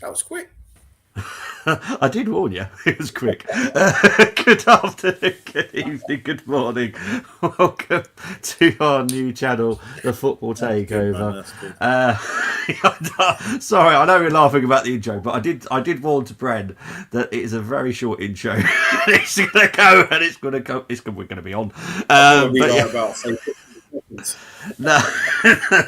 That was quick. I did warn you. It was quick. Good afternoon, good evening, good morning. Welcome to our new channel, the Football That's good, man. Takeover. That's good. Sorry, I know we're laughing about the intro, but I did warn to Bren that it is a very short intro. It's going to go, and it's going to go. We're going to be on. Probably But like yeah. about 30 seconds. No,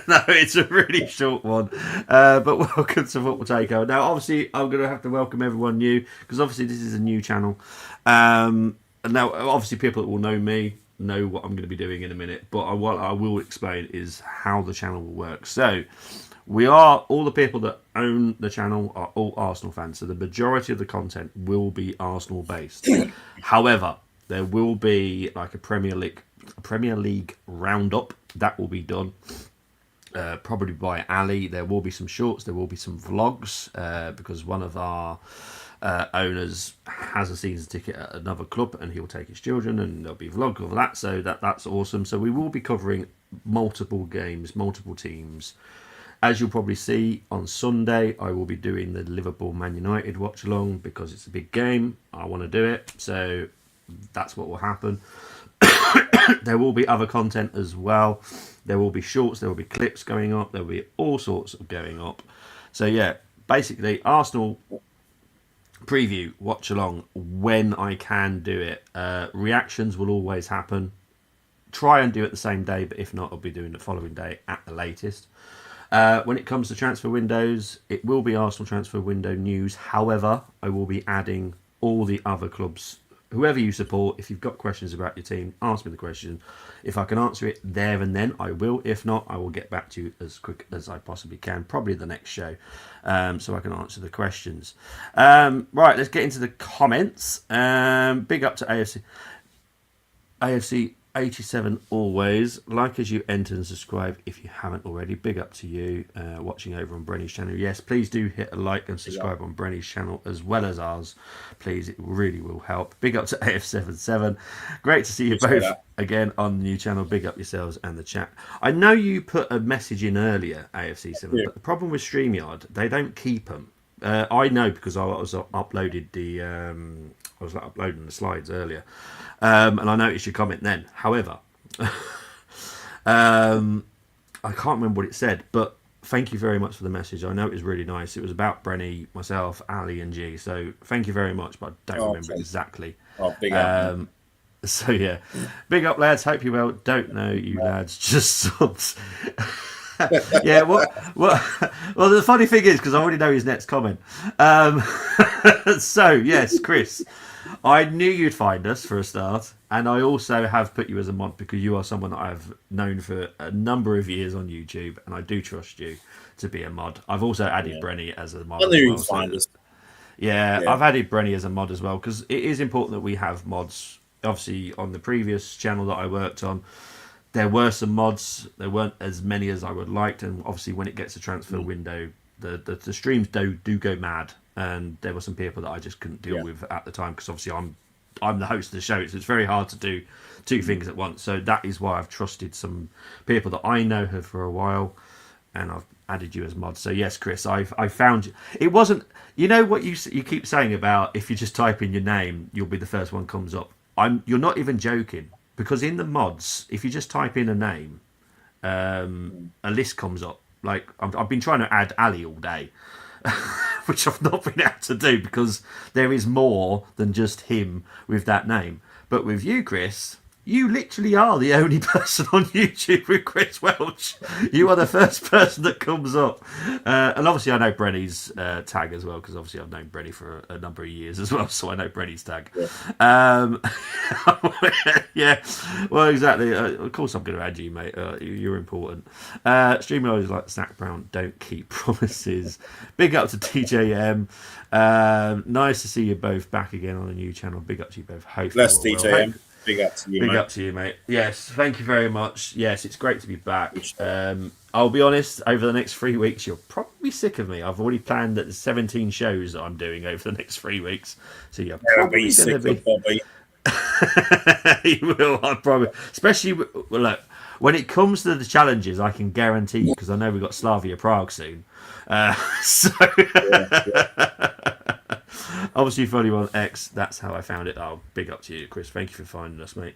no, it's a really short one. But welcome to Football Takeover. Now, obviously, I'm going to have to welcome everyone new because obviously this is a new channel. And now, obviously, people that will know me know what I'm going to be doing in a minute. But what I will explain is how the channel will work. So, we are all the people that own the channel are all Arsenal fans. So the majority of the content will be Arsenal based. However, there will be like a Premier League roundup that will be done probably by Ali. There will be some shorts, there will be some vlogs because one of our owners has a season ticket at another club and he'll take his children, and there'll be vlog of that. So that's awesome. So we will be covering multiple games, multiple teams. As you'll probably see on Sunday, I will be doing the Liverpool Man United watch along because it's a big game. I want to do it, so that's what will happen. There will be other content as well. There will be shorts, there will be clips going up, there will be all sorts of going up. So yeah, basically Arsenal preview, watch along when I can do it. Reactions will always happen. Try and do it the same day, but if not, I'll be doing the following day at the latest. When it comes to transfer windows, it will be Arsenal transfer window news. However, I will be adding all the other clubs. Whoever you support, if you've got questions about your team, ask me the question. If I can answer it there and then, I will. If not, I will get back to you as quick as I possibly can, probably the next show, so I can answer the questions. Right, let's get into the comments. Big up to AFC 87 always. Like as you enter and subscribe if you haven't already. Big up to you watching over on Brenny's channel. Yes, please do hit a like and subscribe on Brenny's channel as well as ours. Please, it really will help. Big up to AF77. Great to see you both again on the new channel. Big up yourselves and the chat. I know you put a message in earlier, AFC7, but the problem with StreamYard, they don't keep them. I know because I was uploading the slides earlier, and I noticed your comment then. However, I can't remember what it said, but thank you very much for the message. I know it was really nice. It was about Brenny, myself, Ali, and G. So thank you very much, but I don't remember exactly. Big up. So yeah, big up, lads. Hope you well. Don't know you lads, just subs. Yeah, well, the funny thing is, because I already know his next comment. So, yes, Chris, I knew you'd find us for a start, and I also have put you as a mod because you are someone that I've known for a number of years on YouTube, and I do trust you to be a mod. I've also added Brenny as a mod. I knew you'd find us. Yeah, I've added Brenny as a mod as well because it is important that we have mods. Obviously, on the previous channel that I worked on, there were some mods. There weren't as many as I would liked, and obviously when it gets a transfer window, the streams do go mad, and there were some people that I just couldn't deal with at the time because obviously I'm the host of the show, so it's very hard to do two things at once. So that is why I've trusted some people that I know her for a while, and I've added you as mods. So yes, Chris, I found you. It wasn't, you know what you keep saying about if you just type in your name, you'll be the first one comes up. You're not even joking. Because in the mods, if you just type in a name, a list comes up. Like I've been trying to add Ali all day, which I've not been able to do because there is more than just him with that name. But with you, Chris, you literally are the only person on YouTube with Chris Welch. You are the first person that comes up. And obviously I know Brenny's tag as well, because obviously I've known Brenny for a number of years as well, so I know Brenny's tag. Yeah, well, exactly. Of course I'm going to add you, mate. You're important. Streamer is like Zach Brown, don't keep promises. Big up to TJM. Nice to see you both back again on a new channel. Big up to you both. Hopefully, Bless TJM. Big up to you, Big mate. up to you, mate. Yes, thank you very much. Yes, it's great to be back. I'll be honest, over the next 3 weeks, you'll probably be sick of me. I've already planned that there's 17 shows that I'm doing over the next 3 weeks. So you're probably going to be... Bobby. You will, I promise. Especially, look, when it comes to the challenges, I can guarantee, because I know we've got Slavia Prague soon. So Yeah, yeah. obviously, Fulham on X. That's how I found it. Oh, big up to you, Chris. Thank you for finding us, mate.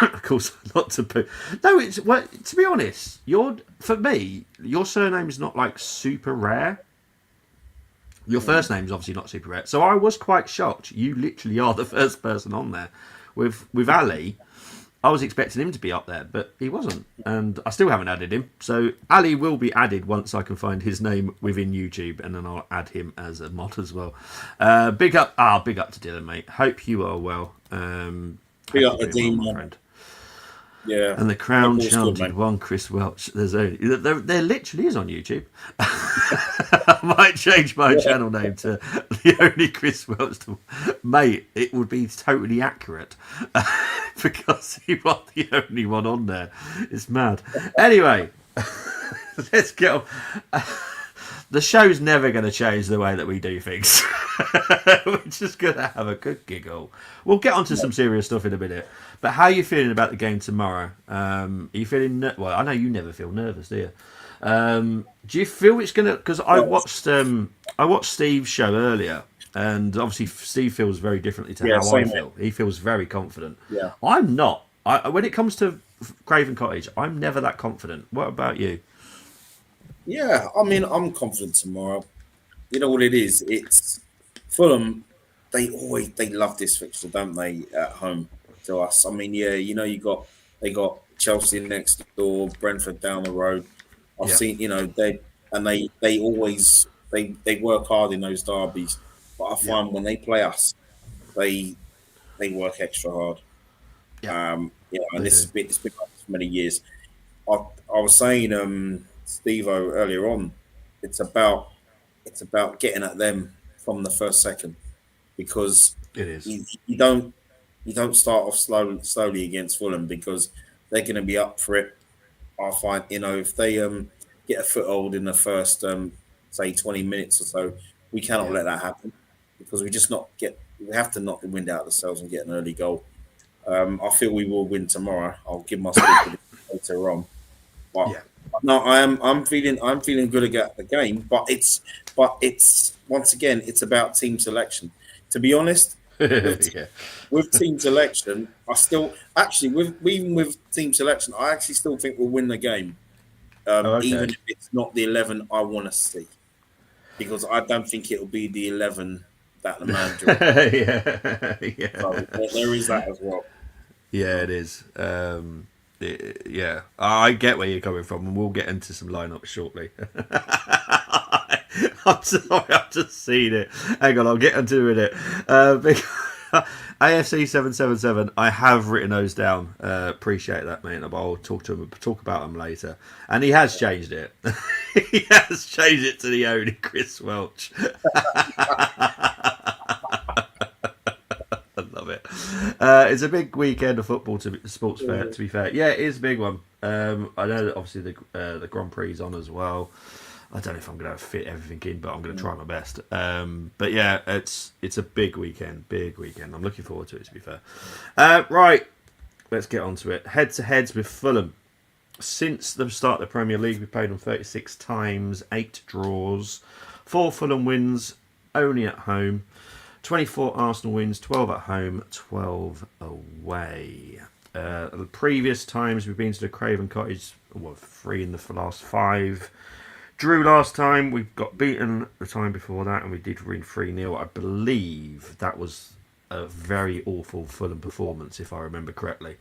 Of course, not to put. No, it's well. To be honest, for me, your surname's not like super rare. Your first name's obviously not super rare, so I was quite shocked. You literally are the first person on there. With Ali, I was expecting him to be up there, but he wasn't, and I still haven't added him. So Ali will be added once I can find his name within YouTube, and then I'll add him as a mod as well. Big up to Dylan, mate. Hope you are well. Big Hope up you're the doing well, team, my man. friend. Yeah. And the Crown Football's good, chanted mate. one Chris Welch. There literally is on YouTube. I might change my channel name to the only Chris Welch. Mate, it would be totally accurate because he was the only one on there. It's mad. Anyway, let's get on. The show's never going to change the way that we do things. We're just going to have a good giggle. We'll get onto some serious stuff in a minute. But how are you feeling about the game tomorrow? Are you feeling... Well, I know you never feel nervous, do you? Do you feel it's going to... Because I watched Steve's show earlier, and obviously Steve feels very differently to how I same feel. He feels very confident. Yeah. I'm not. When it comes to Craven Cottage, I'm never that confident. What about you? Yeah, I mean, I'm confident tomorrow. You know what it is? It's Fulham. They love this fixture, don't they? At home to us. I mean, yeah, they got Chelsea next door, Brentford down the road. I've Yeah. seen, they always they work hard in those derbies, but I Yeah. find when they play us, they they work extra hard. Yeah. And They do. it's been like this for many years. I was saying, Steve-O earlier on, it's about getting at them from the first second because It is. you don't start off slowly against Fulham because they're going to be up for it. I find if they get a foothold in the first say 20 minutes or so, we cannot Yeah. let that happen because we have to knock the wind out of ourselves and get an early goal. I feel we will win tomorrow. I'll give my score prediction later on. But Yeah. no, I'm feeling good about the game. But it's once again it's about team selection. To be honest, Yeah. with team selection, I still actually even with team selection, I actually still think we'll win the game. Oh, Even okay. if it's not the 11 I want to see, because I don't think it'll be the 11 that the manager. Yeah. Yeah. So there is that as well. Yeah, it is. Yeah, I get where you're coming from, and we'll get into some lineups shortly. I'm sorry, I've just seen it. Hang on, I'll get into it. AFC 777. I have written those down. Appreciate that, mate. I'll talk about them later. And he has changed it. He has changed it to the only Chris Welch. I love it. It's a big weekend of football sports fair. To be fair, yeah, it is a big one. I know that obviously the Grand Prix is on as well. I don't know if I'm going to fit everything in, but I'm going to try my best. But yeah, it's a big weekend. Big weekend. I'm looking forward to it. To be fair, right. Let's get on to it. Head to heads with Fulham. Since the start of the Premier League, we played them 36 times, 8 draws, 4 Fulham wins, only at home. 24 Arsenal wins, 12 at home, 12 away. The previous times we've been to the Craven Cottage, 3 in the last 5. Drew last time, we got beaten the time before that, and we did win 3-0. I believe that was a very awful Fulham performance, if I remember correctly,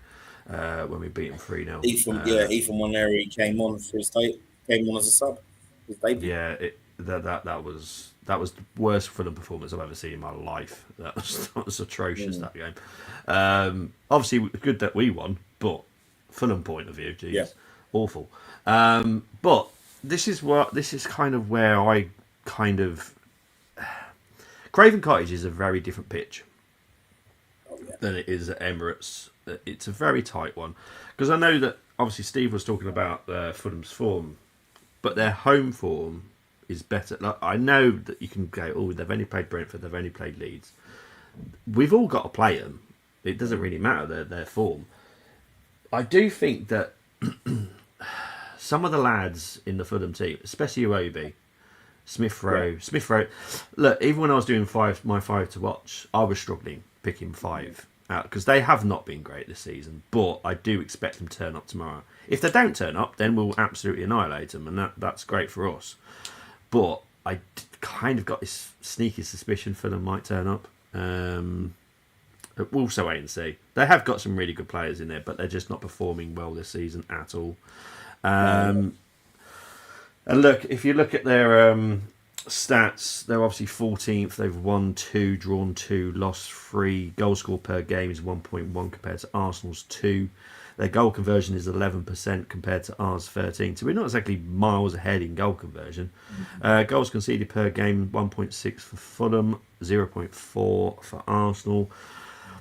when we beat them 3-0. Ethan Waneri came on for came on as a sub. His debut. Yeah, that was the worst Fulham performance I've ever seen in my life. That was atrocious, that game. Obviously, good that we won, but Fulham point of view, geez, awful. But this is kind of where I kind of Craven Cottage is a very different pitch than it is at Emirates. It's a very tight one because I know that obviously Steve was talking about Fulham's form, but their home form is better. Like, I know that you can go, oh, they've only played Brentford, they've only played Leeds. We've all got to play them. It doesn't really matter their form. I do think that some of the lads in the Fulham team, especially Iwobi, Yeah. Smith Rowe. Look, even when I was doing my five to watch, I was struggling picking five out because they have not been great this season. But I do expect them to turn up tomorrow. If they don't turn up, then we'll absolutely annihilate them, and that's great for us. But I kind of got this sneaky suspicion Fulham might turn up. We'll also wait and see. They have got some really good players in there, but they're just not performing well this season at all. No. And look, if you look at their stats, they're obviously 14th. They've won 2, drawn 2, lost 3. Goal score per game is 1.1 compared to Arsenal's 2. Their goal conversion is 11% compared to ours 13. So we're not exactly miles ahead in goal conversion. Goals conceded per game 1.6 for Fulham, 0.4 for Arsenal.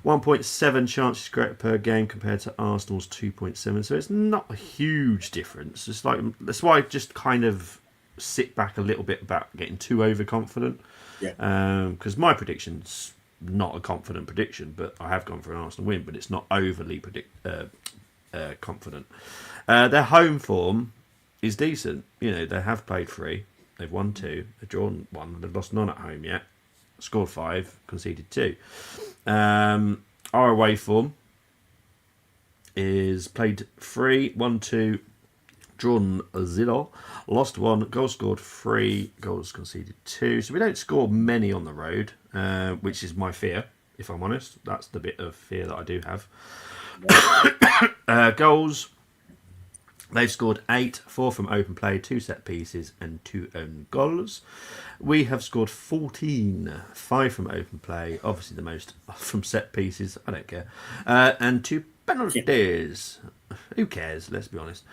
1.7 chances created per game compared to Arsenal's 2.7. So it's not a huge difference. It's like that's why I just kind of sit back a little bit about getting too overconfident. Yeah. Because my prediction's not a confident prediction, but I have gone for an Arsenal win, but it's not overly confident. Their home form is decent. You know, they have played 3. They've won 2. They've drawn 1. They've lost none at home yet. Scored 5, conceded 2. Our away form is played 3, 1, 2, drawn 0, lost 1, goals scored 3, goals conceded 2. So we don't score many on the road, which is my fear, if I'm honest. That's the bit of fear that I do have. Goals. They've scored 8, 4 from open play, 2 set pieces, and 2 own goals. We have scored 14, 5 from open play, obviously the most from set pieces, I don't care, and 2 penalties. Who cares, let's be honest.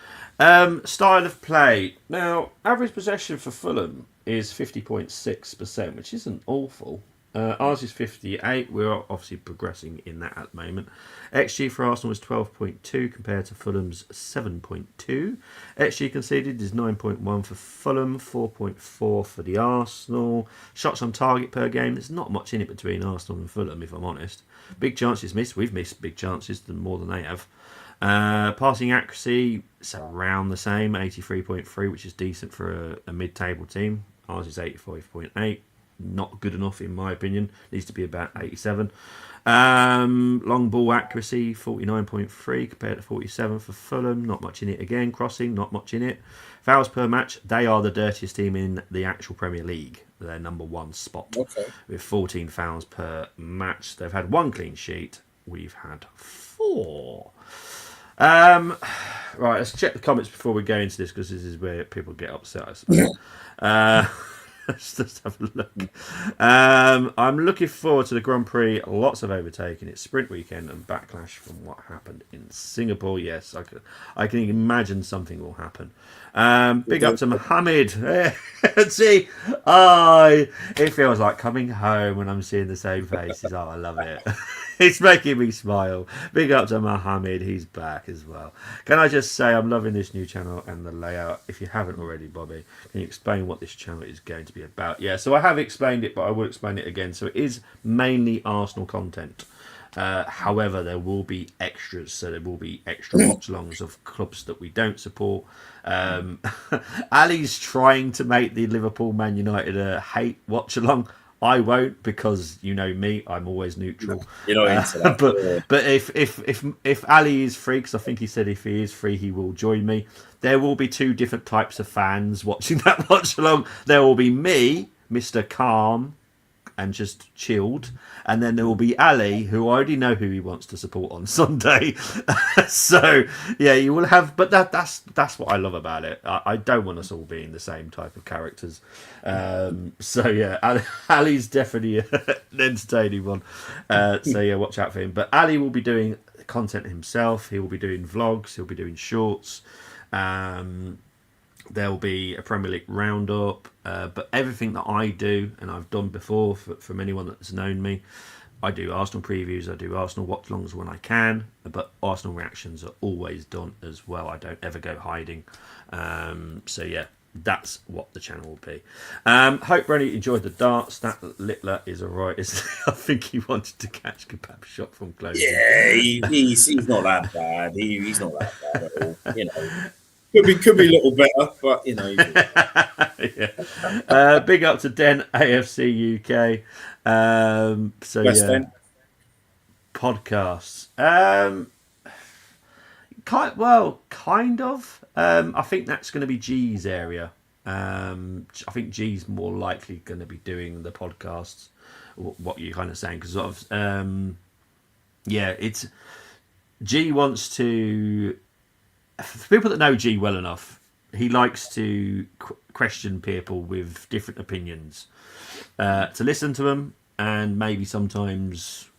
Style of play. Now, average possession for Fulham is 50.6%, which isn't awful. Ours is 58. We're obviously progressing in that at the moment. XG for Arsenal is 12.2 compared to Fulham's 7.2. XG conceded is 9.1 for Fulham, 4.4 for the Arsenal. Shots on target per game, there's not much in it between Arsenal and Fulham, if I'm honest. Big chances missed. We've missed big chances more than they have. Passing accuracy, it's around the same, 83.3, which is decent for a mid-table team. Ours is 85.8. Not good enough in my opinion. Needs to be about 87. Long ball accuracy 49.3 compared to 47 for Fulham. Not much in it again. Crossing, not much in it. Fouls per match, they are the dirtiest team in the actual Premier League. Their number 1 spot Okay. with 14 fouls per match. They've had 1 clean sheet. We've had 4. Right, let's check the comments before we go into this because this is where people get upset, I suppose. Let's just have a look. I'm looking forward to the Grand Prix. Lots of overtaking. It's sprint weekend and backlash from what happened in Singapore. Yes, I can imagine something will happen. Big up to Mohammed. See, it feels like coming home when I'm seeing the same faces. Oh, I love it. It's making me smile. Big up to Mohammed. He's back as well. Can I just say I'm loving this new channel and the layout. If you haven't already, Bobby, can you explain what this channel is going to be about? Yeah, so I have explained it, but I will explain it again. So it is mainly Arsenal content. However, there will be extras, so there will be extra watch-alongs of clubs that we don't support. Ali's trying to make the Liverpool Man United a hate watch-along. I won't because you know me, I'm always neutral. You're not into that. But if Ali is free, because I think he said if he is free, he will join me. There will be 2 different types of fans watching that watch-along. There will be me, Mr. Calm, and just chilled, and then there will be Ali, who I already know who he wants to support on Sunday. So yeah, you will have, but that's what I love about it. I don't want us all being the same type of characters. So yeah, Ali's definitely an entertaining one. So yeah, watch out for him. But Ali will be doing content himself. He will be doing vlogs. He'll be doing shorts. There'll be a Premier League roundup, but everything that I do, and I've done before from anyone that's known me, I do Arsenal previews, I do Arsenal watch-alongs when I can, but Arsenal reactions are always done as well. I don't ever go hiding. So yeah, that's what the channel will be. Hope Brenny enjoyed the darts. That Littler is alright. I think he wanted to catch kebab shot from closing. Yeah, he's not that bad. He's not that bad at all. Could be a little better, but he's all right. Yeah. Big up to Den AFC UK. So West yeah, End. podcasts. Kind of. I think that's going to be G's area. I think G's more likely going to be doing the podcasts. What you're kind of saying, because sort of, it's G wants to. For people that know G well enough, he likes to question people with different opinions, to listen to them and maybe sometimes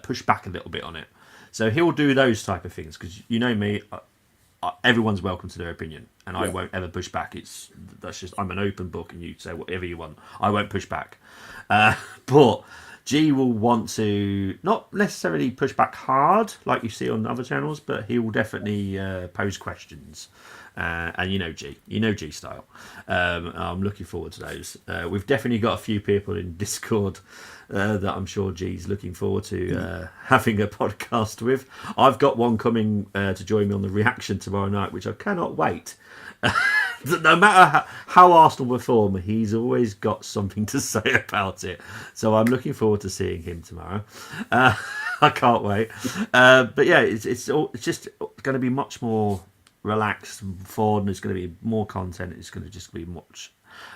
push back a little bit on it. So he'll do those type of things because you know me, everyone's welcome to their opinion, and I won't ever push back. That's just I'm an open book, and you say whatever you want. I won't push back, but G will want to not necessarily push back hard like you see on other channels, but he will definitely pose questions. And G style. I'm looking forward to those. We've definitely got a few people in Discord that I'm sure G's looking forward to having a podcast with. I've got one coming to join me on the reaction tomorrow night, which I cannot wait. No matter how Arsenal perform, he's always got something to say about it. So I'm looking forward to seeing him tomorrow. I can't wait. But yeah, it's just going to be much more relaxed, fun. There's going to be more content. It's going to just be much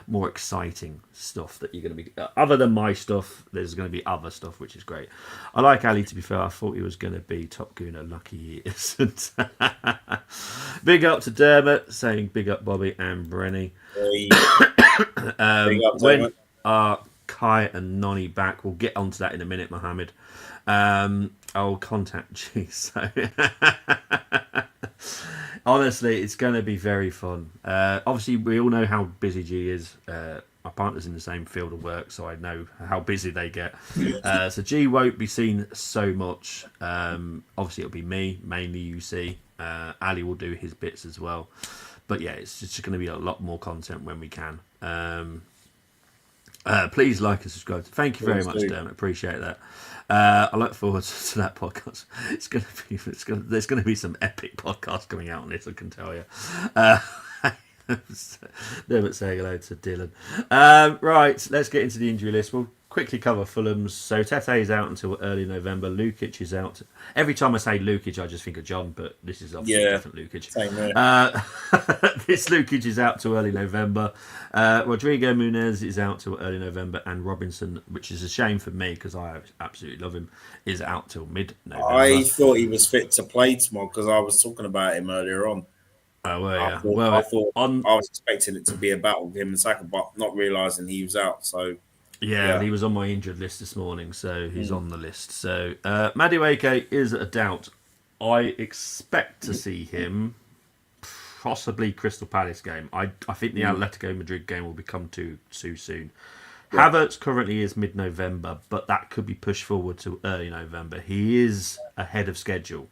more exciting stuff that you're going to be. Other than my stuff, there's going to be other stuff, which is great. I like Ali, to be fair. I thought he was going to be Top Gooner. Lucky he isn't. Big up to Dermot, saying big up Bobby and Brenny. Big up, When are Kai and Nonny back? We'll get onto that in a minute, Mohammed. I'll contact G. So. Honestly, it's going to be very fun. Obviously, we all know how busy G is. My partner's in the same field of work, so I know how busy they get. So G won't be seen so much. Obviously, it'll be me, mainly UC. Ali will do his bits as well. But yeah, it's just going to be a lot more content when we can. Please like and subscribe. Thank you very much, Dermot. Appreciate that. I look forward to that podcast. There's going to be some epic podcasts coming out on this, I can tell you. Dermot saying hello to Dylan. Right, let's get into the injury list. We'll quickly cover Fulham's. So Tete is out until early November. Lukic is out. Every time I say Lukic, I just think of John, but this is obviously a different Lukic. Same here. This Lukic is out till early November. Rodrigo Muniz is out till early November, and Robinson, which is a shame for me because I absolutely love him, is out till mid-November. I thought he was fit to play tomorrow because I was talking about him earlier on. Oh, well, yeah. I thought I was expecting it to be a battle with him and Saka, but not realising he was out. So yeah, he was on my injured list this morning, so he's on the list. So Madueke is a doubt. I expect to see him possibly Crystal Palace game. I think the Atletico Madrid game will become too soon. Yeah. Havertz currently is mid-November, but that could be pushed forward to early November. He is ahead of schedule.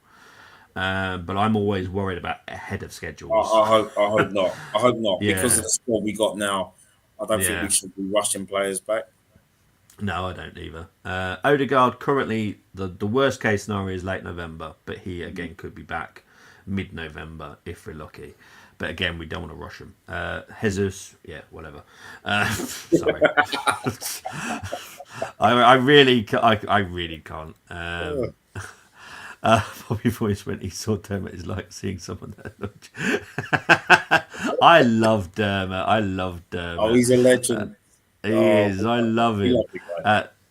But I'm always worried about ahead of schedules. I hope not. I hope not. Yeah. Because of the squad we got now, I don't think we should be rushing players back. No, I don't either. Odegaard, currently, the worst case scenario is late November, but he, again, could be back mid-November if we're lucky. But again, we don't want to rush him. Jesus, yeah, whatever. Sorry. I really can't. Bobby Voice when he saw Dermot is like seeing someone that looked. I love Dermot. Oh, he's a legend. He is. I love him.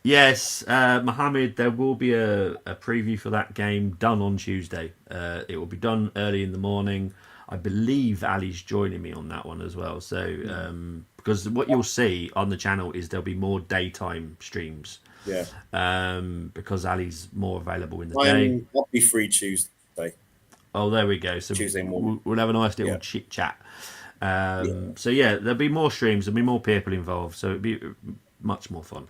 Yes, Mohammed, there will be a preview for that game done on Tuesday. It will be done early in the morning. I believe Ali's joining me on that one as well. So, because what you'll see on the channel is there'll be more daytime streams. Yeah. Because Ali's more available in the day. I'll be free Tuesday. Oh, there we go. So Tuesday morning. We'll have a nice little chit chat. So yeah, there'll be more streams. There'll be more people involved. So it'll be much more fun.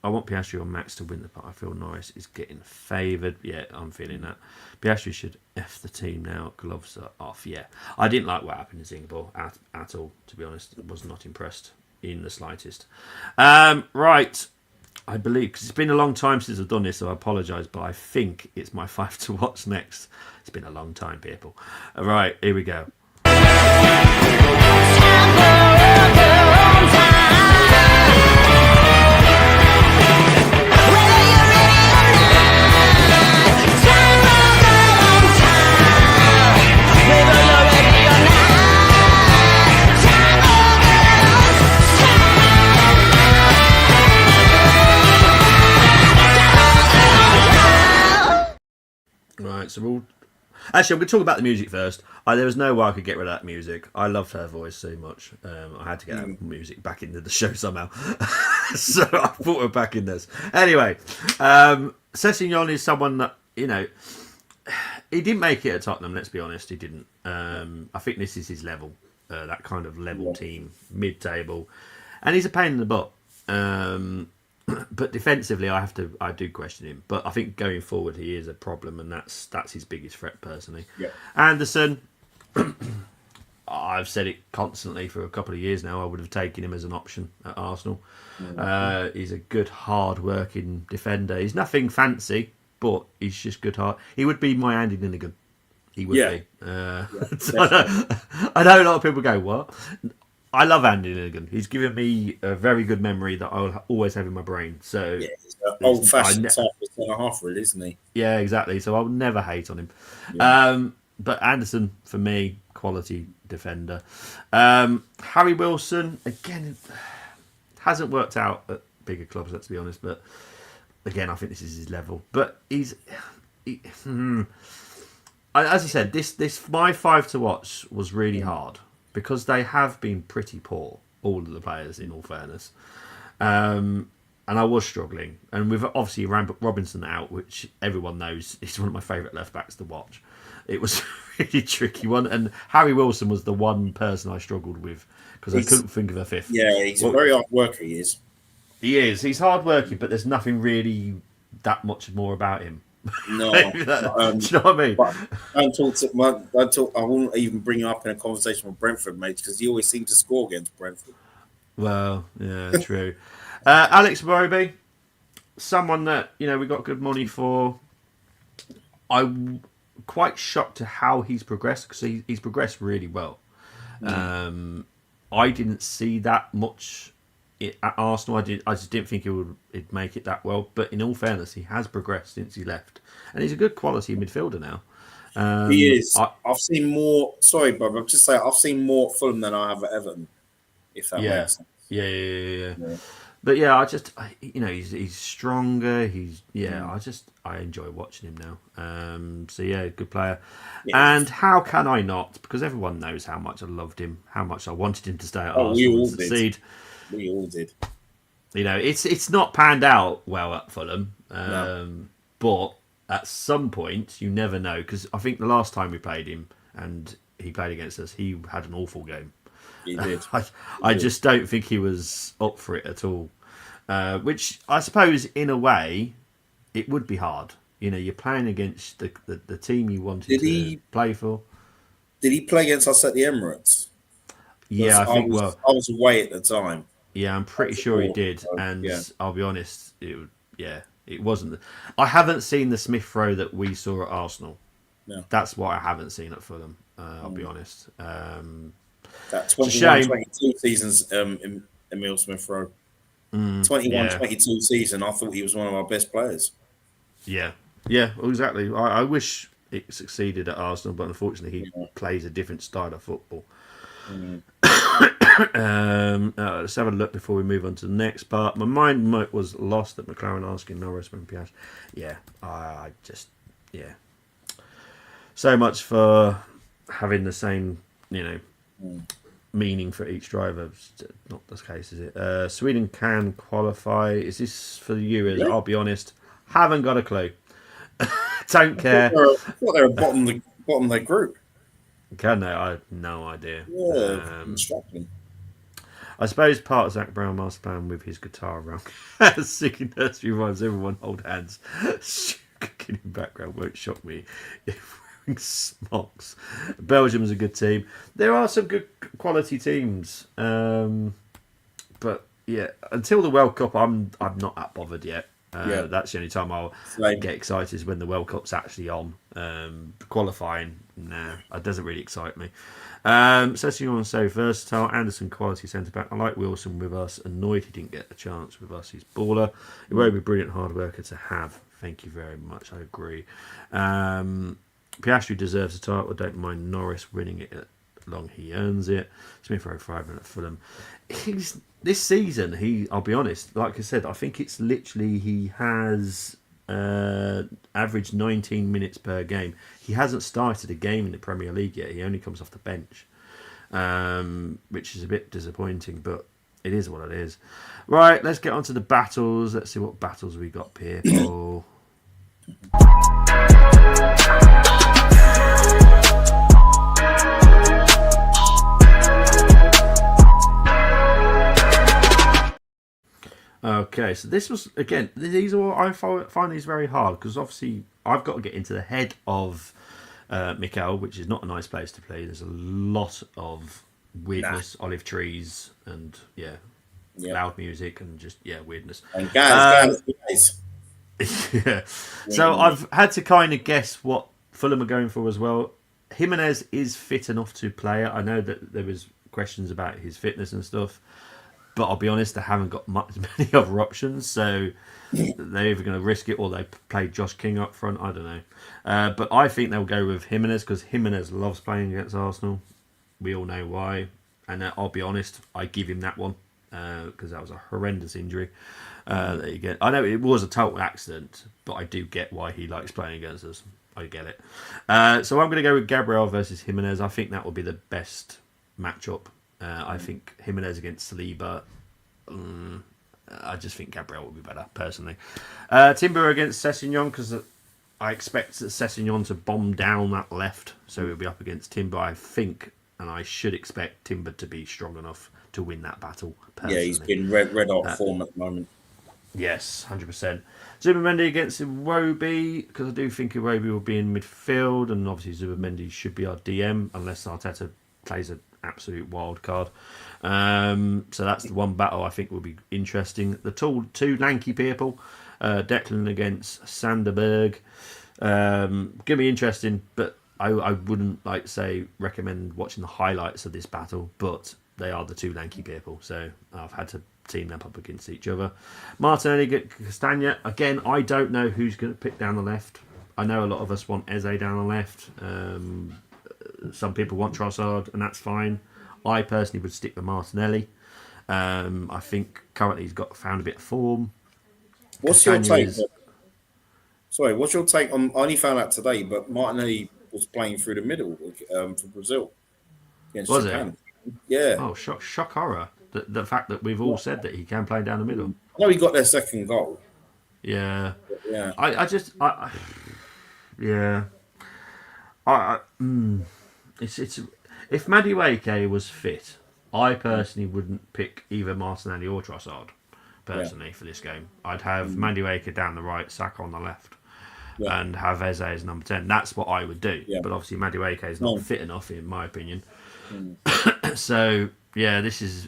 I want Piastri or Max to win the part. I feel Norris is getting favoured. Yeah, I'm feeling that. Piastri should F the team now. Gloves are off. Yeah, I didn't like what happened in Singapore at all, to be honest. I was not impressed in the slightest. Right. I believe, because it's been a long time since I've done this, so I apologise, but I think it's my 5 to watch next. It's been a long time, people. All right, here we go. Right, so we'll... Actually, I'm going to talk about the music first. There was no way I could get rid of that music. I loved her voice so much. I had to get that music back into the show somehow. So I put her back in this. Anyway, Sessegnon is someone that, you know, he didn't make it at Tottenham, let's be honest. He didn't. I think this is his level. That kind of level team, mid-table. And he's a pain in the butt. But defensively, I do question him. But I think going forward, he is a problem, and that's his biggest threat personally. Yeah. Anderson, I've said it constantly for a couple of years now. I would have taken him as an option at Arsenal. He's a good, hard-working defender. He's nothing fancy, but he's just good hard. He would be my Andy Linnigan. He would be. So I know a lot of people go, what? I love Andy Linnigan. He's given me a very good memory that I'll always have in my brain. So yeah, he's an old-fashioned type of centre-half, really, isn't he? Yeah, exactly. So I'll never hate on him. But Anderson, for me, quality defender. Harry Wilson, again, hasn't worked out at bigger clubs, let's be honest. But again, I think this is his level. But as I said, this my 5 to watch was really hard. Because they have been pretty poor, all of the players, in all fairness. And I was struggling. And with obviously Robinson out, which everyone knows is one of my favourite left-backs to watch. It was a really tricky one. And Harry Wilson was the one person I struggled with because I couldn't think of a fifth. Yeah, he's a very hard worker, he is. He is. He's hard-working, but there's nothing really that much more about him. No, do you know what I mean? I won't even bring him up in a conversation with Brentford, mate, because he always seems to score against Brentford. Well, yeah, true. Alex Iwobi, someone that we got good money for. I'm quite shocked to how he's progressed because he's progressed really well. I didn't see that much at Arsenal. I just didn't think he'd make it that well. But in all fairness, he has progressed since he left, and he's a good quality midfielder now. He is. I've seen more. Sorry, Bob. I'm just saying. I've seen more at Fulham than I have at Everton. If that makes sense. Yeah. But yeah, he's stronger. I enjoy watching him now. So yeah, good player. Yeah. And how can I not? Because everyone knows how much I loved him, how much I wanted him to stay at Arsenal and succeed. We all did. It's not panned out well at Fulham, but at some point you never know. Because I think the last time we played him and he played against us, he had an awful game. He did. I just don't think he was up for it at all. Which I suppose, in a way, it would be hard. You're playing against the team you wanted to play for. Did he play against us at the Emirates? Yeah, I was away at the time. Yeah, I'm pretty sure he did. And I'll be honest, it wasn't. I haven't seen the Smith Rowe that we saw at Arsenal. No. That's what I haven't seen at Fulham. I'll be honest. That 21-22 season's Emile Smith Rowe. 21-22 season, I thought he was one of our best players. Yeah, well, exactly. I wish it succeeded at Arsenal, but unfortunately he plays a different style of football. Let's have a look before we move on to the next part. My mind was lost at McLaren asking Norris when Piastri. Yeah, I just so much for having the same meaning for each driver. Not the case, is it? Sweden can qualify. Is this for the Euros? Really? I'll be honest, haven't got a clue. Don't care. I thought they were bottom of their group. Can they? I have no idea. Yeah, instructing. I suppose part of Zach Brown master plan with his guitar around singing nursery rhymes, everyone hold hands. Kicking in background won't shock me if wearing smocks. Belgium's a good team. There are some good quality teams, but yeah, until the World Cup, I'm not that bothered yet. Yeah, That's the only time I'll same. get excited is when the World Cup's actually on. Qualifying, nah, it doesn't really excite me. Sessignon so versatile. Anderson quality centre back. I like Wilson with us. Annoyed he didn't get a chance with us. He's baller. He won't be a brilliant hard worker to have. Thank you very much. I agree. Piastri deserves a title. I don't mind Norris winning it as long he earns it. Smith Rowe 5 at Fulham. This season, I'll be honest, like I said, I think it's literally he has averaged 19 minutes per game. He hasn't started a game in the Premier League yet. He only comes off the bench, which is a bit disappointing, but it is what it is. Right, let's get on to the battles. Let's see what battles we got, people. Okay, so this was again. These are I find these very hard because obviously I've got to get into the head of Mikel, which is not a nice place to play. There's a lot of weirdness, olive trees, and loud music and just weirdness. And guys. Yeah. So I've had to kind of guess what Fulham are going for as well. Jimenez is fit enough to play. I know that there was questions about his fitness and stuff. But I'll be honest, they haven't got many other options, so they're either going to risk it or they play Josh King up front. I don't know. But I think they'll go with Jimenez because Jimenez loves playing against Arsenal. We all know why. And I'll be honest, I give him that one because that was a horrendous injury that you get. I know it was a total accident, but I do get why he likes playing against us. I get it. So I'm going to go with Gabriel versus Jimenez. I think that will be the best matchup. I think Jimenez against Saliba. I just think Gabriel will be better, personally. Timber against Sessignon, because I expect Sessignon to bomb down that left, so he'll be up against Timber. I think, and I should expect Timber to be strong enough to win that battle, personally. Yeah, he's been red hot form at the moment. Yes, 100%. Zubimendi against Iwobi, because I do think Iwobi will be in midfield, and obviously Zubimendi should be our DM, unless Arteta plays an absolute wild card. So that's the one battle I think will be interesting. The two lanky people, Declan against Sanderberg. Going to be interesting, but I wouldn't recommend watching the highlights of this battle, but they are the two lanky people, so I've had to team them up against each other. Martinelli against Castagna. Again, I don't know who's going to pick down the left. I know a lot of us want Eze down the left. Some people want Trossard, and that's fine. I personally would stick with Martinelli. I think currently he's found a bit of form. What's your take? Sorry, what's your take on? I only found out today, but Martinelli was playing through the middle for Brazil against Japan. Yeah. Oh, shock horror! The fact that we've all said that he can play down the middle. I know he got their second goal. Yeah. Yeah. It's if Madueke was fit, I personally wouldn't pick either Martinelli or Trossard. Personally, for this game, I'd have Madueke down the right, Saka on the left, and have Eze as number 10. That's what I would do. Yeah. But obviously, Madueke is not fit enough, in my opinion. So yeah, this is.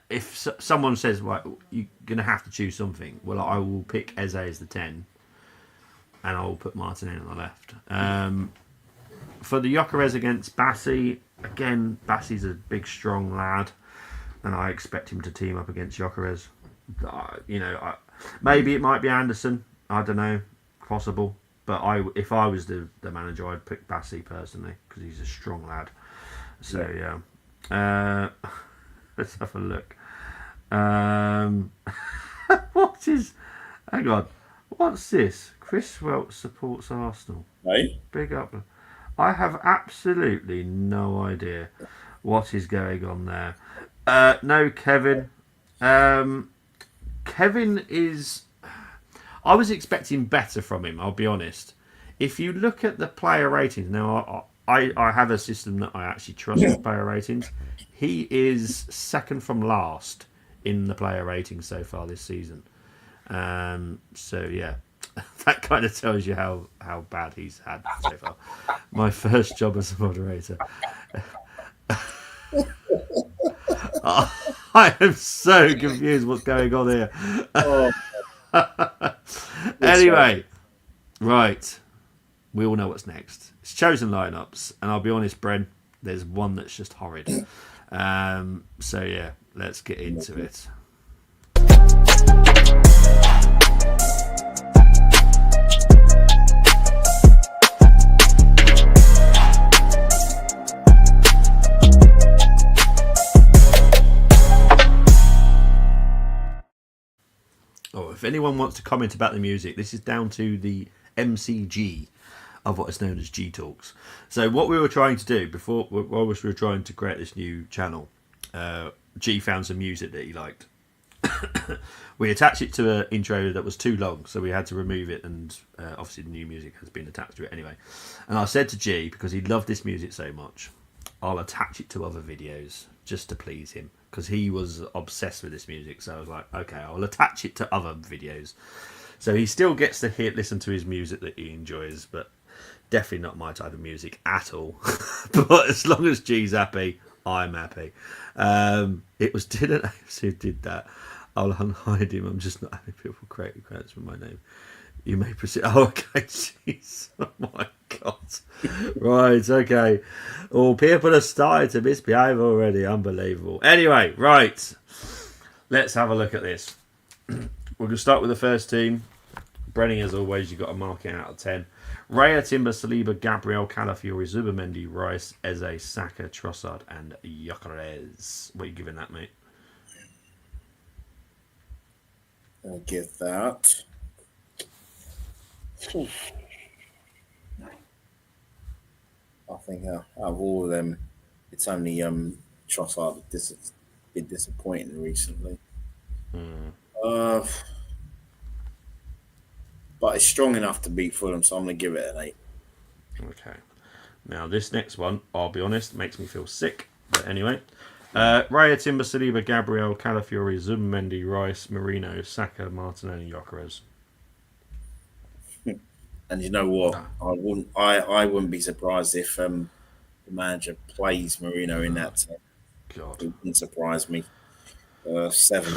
If someone says, "Well, you're going to have to choose something," well, I will pick Eze as the 10, and I will put Martinelli on the left. For the Gyökeres against Bassi, again, Bassi's a big, strong lad, and I expect him to team up against Gyökeres. Maybe it might be Anderson. I don't know, possible. But if I was the manager, I'd pick Bassi personally because he's a strong lad. So yeah. Let's have a look. What is? Hang on. What's this? Chris Welch supports Arsenal. Right. Big up. I have absolutely no idea what is going on there. No, Kevin. Kevin is... I was expecting better from him, I'll be honest. If you look at the player ratings... Now, I have a system that I actually trust with player ratings. He is second from last in the player ratings so far this season. So yeah, that kind of tells you how bad he's had so far. My first job as a moderator. I am so confused what's going on here. Oh, it's Anyway, right. We all know what's next. It's chosen lineups, and I'll be honest, Bren, there's one that's just horrid. So yeah, let's get into it. Oh, if anyone wants to comment about the music, this is down to the MCG of what is known as G Talks. So what we were trying to do before, while we were trying to create this new channel, G found some music that he liked. We attached it to an intro that was too long, so we had to remove it, and obviously the new music has been attached to it anyway. And I said to G, because he loved this music so much, I'll attach it to other videos just to please him, because he was obsessed with this music. So I was like, okay, I'll attach it to other videos. So he still gets to listen to his music that he enjoys, but definitely not my type of music at all. But as long as G's happy, I'm happy. It was Dylan Aves who did that. I'll unhide him. I'm just not having people create credits with my name. You may proceed. Oh, okay. Jeez. Oh, my God. Right, okay. Oh, people have started to misbehave already. Unbelievable. Anyway, right. Let's have a look at this. We're going to start with the first team. Brenny, as always, you've got to mark it out of 10. Raya, Timber, Saliba, Gabriel, Calafiori, Zubamendi, Rice, Eze, Saka, Trossard, and Gyökeres. What are you giving that, mate? I'll give that. I think out of all of them, it's only Trossard that's been disappointing recently. Uh, but it's strong enough to beat Fulham, so I'm going to give it an 8. Okay. Now, this next one, I'll be honest, makes me feel sick. But anyway. Raya, Timber, Saliba, Gabriel, Calafiori, Zubamendi, Rice, Marino, Saka, Martinelli, Gyökeres. And you know what? I wouldn't be surprised if the manager plays Marino in that team. God. It wouldn't surprise me. 7.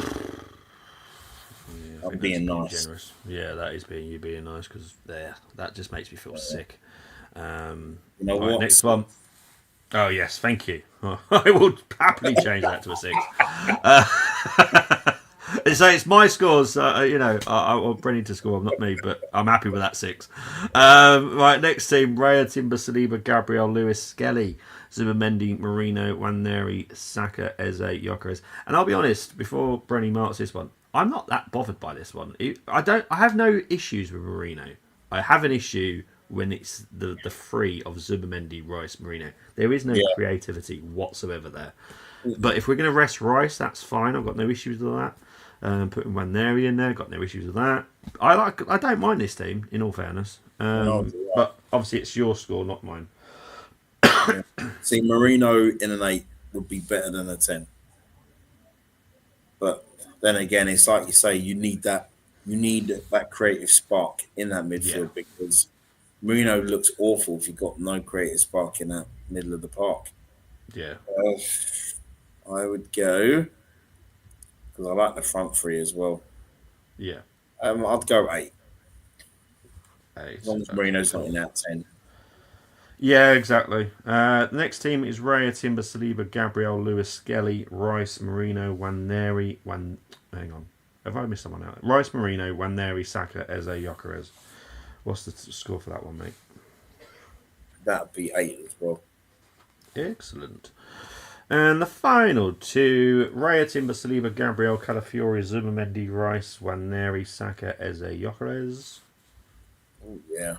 Yeah, I'm being nice. Generous. Yeah, that is being nice, because that just makes me feel sick. You know what? Next one. Oh yes, thank you. I will happily change that to a 6. So it's my scores. I want Brennan to score, not me, but I'm happy with that 6. Right, next team: Raya, Timber, Saliba, Gabriel, Lewis, Skelly, Zubamendi, Marino, Waneri, Saka, Eze, Gyökeres. And I'll be honest, before Brennan marks this one, I'm not that bothered by this one. I have no issues with Marino. I have an issue when it's the three of Zubamendi, Rice, Marino. There is no creativity whatsoever there. But if we're going to rest Rice, that's fine. I've got no issues with that. Putting Waneri in there, got no issues with that. I don't mind this team, in all fairness. But obviously it's your score, not mine. See, Marino in an 8 would be better than a 10. But then again, it's like you say, you need that creative spark in that midfield, because Marino looks awful if you've got no creative spark in that middle of the park. Yeah. I would go, because I like the front three as well. Yeah. I'd go 8. 8. As long as Marino's not in that 10. Yeah, exactly. The next team is Raya, Timber, Saliba, Gabriel, Lewis, Skelly, Rice, Marino, Waneri, hang on. Have I missed someone out? Rice, Marino, Waneri, Saka, Eze, Gyökeres. What's the score for that one, mate? That'd be 8 as well. Excellent. And the final two: Raya, Timber, Saliba, Gabriel, Calafiori, Zubamendi, Rice, Waneri, Saka, Eze, Gyökeres. Oh, yeah.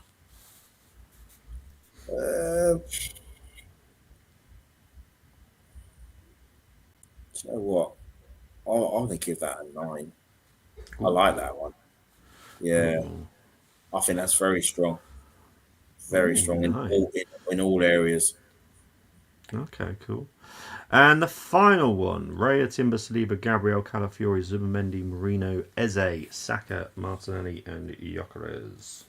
You know what? I'm going to give that a 9. I like that one. Yeah. I think that's very strong. very Ooh, strong nice. in all areas. Okay, cool. And the final one: Raya, Timber, Saliba, Gabriel, Calafiori, Zubamendi, Marino, Eze, Saka, Martinelli, and Gyökeres.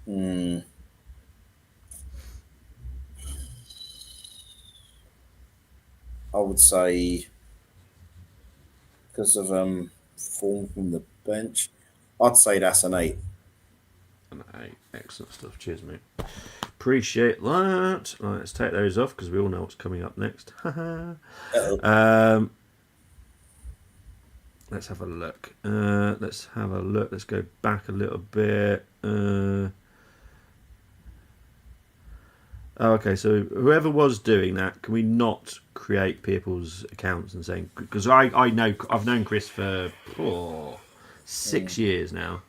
Mm, I would say because of form from the bench, I'd say that's an 8. And excellent stuff. Cheers, mate. Appreciate that. Right, let's take those off because we all know what's coming up next. Uh-oh. Let's have a look. Let's have a look. Let's go back a little bit. Okay, so whoever was doing that, can we not create people's accounts and saying, because I know I've known Chris for 6 years now.